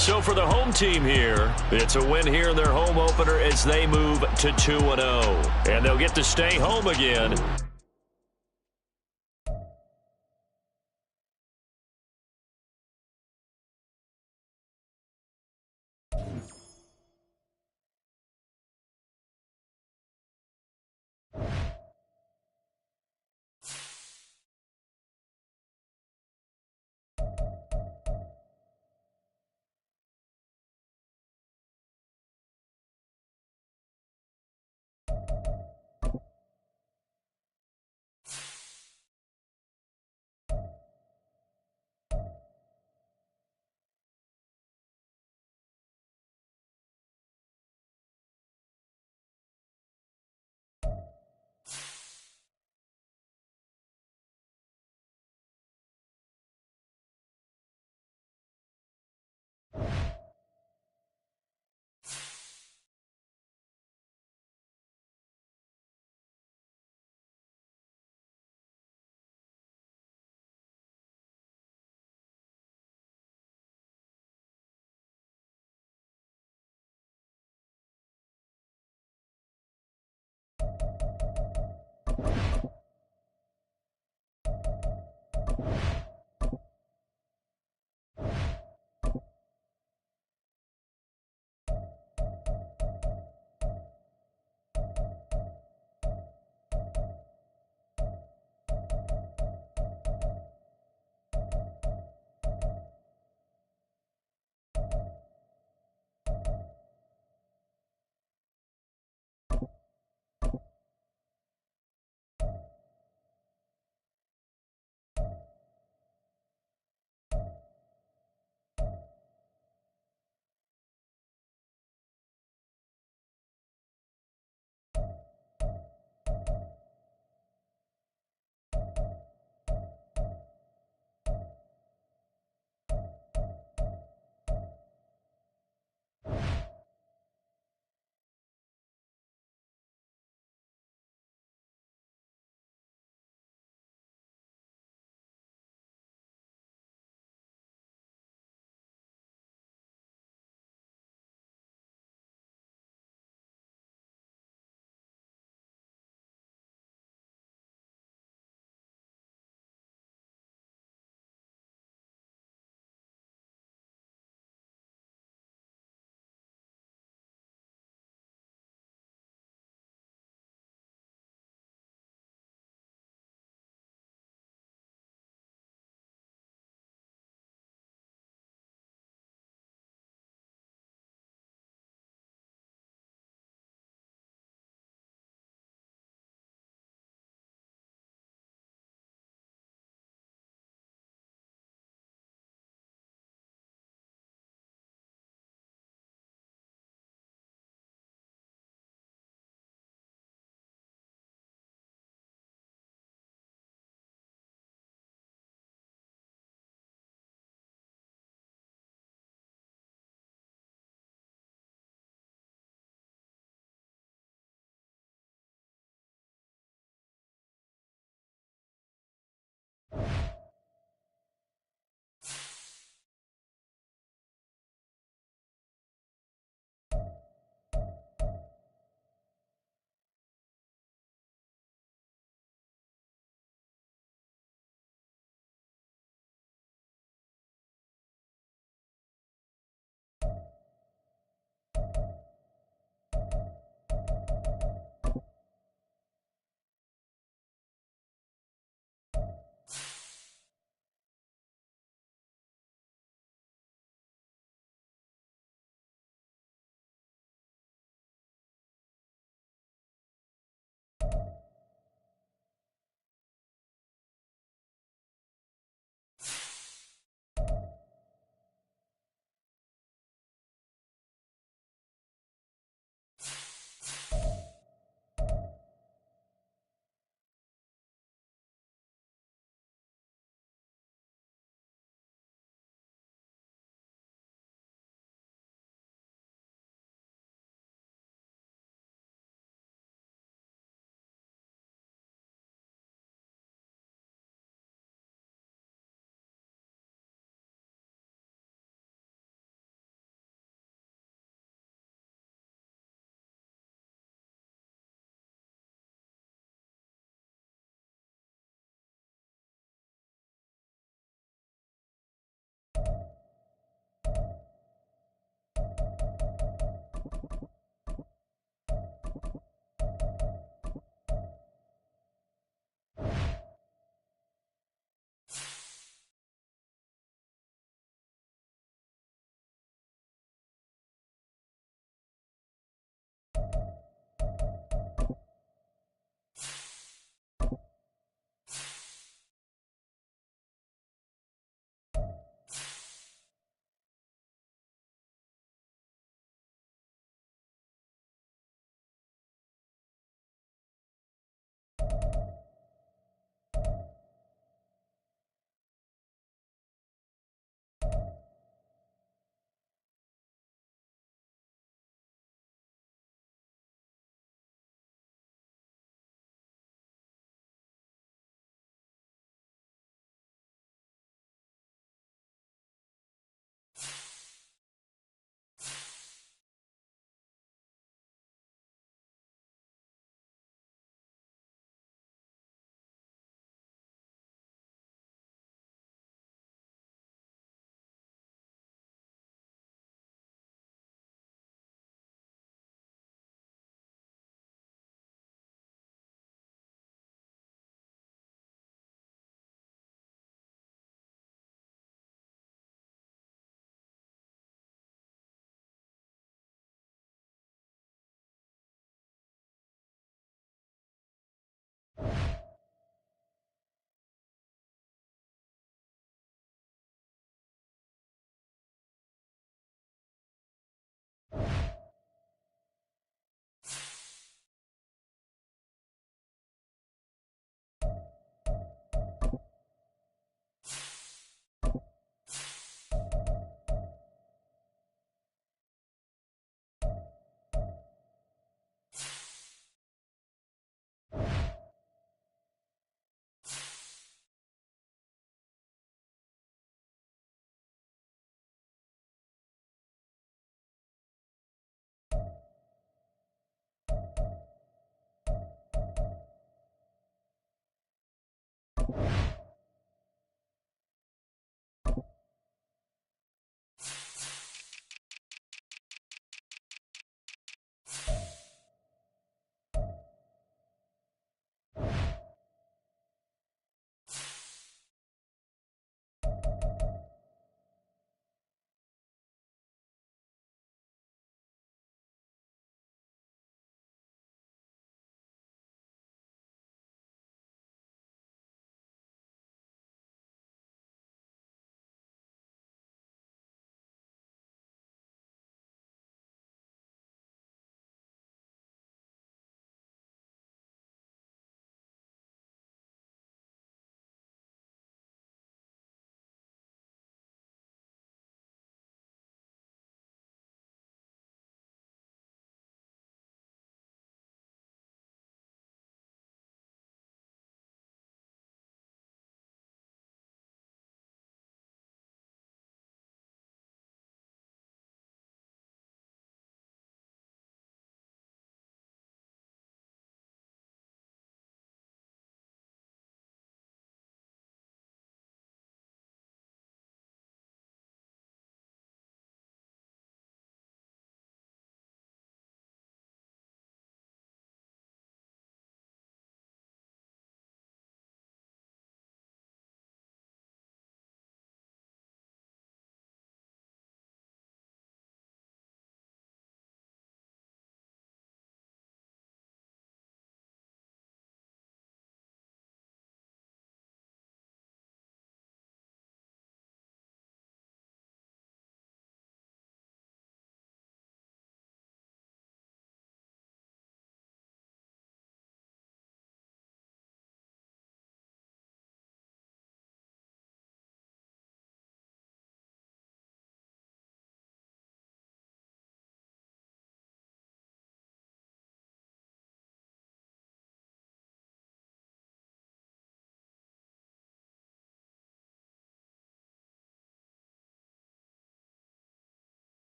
So for the home team here, it's a win here in their home opener as they move to 2-0. And they'll get to stay home again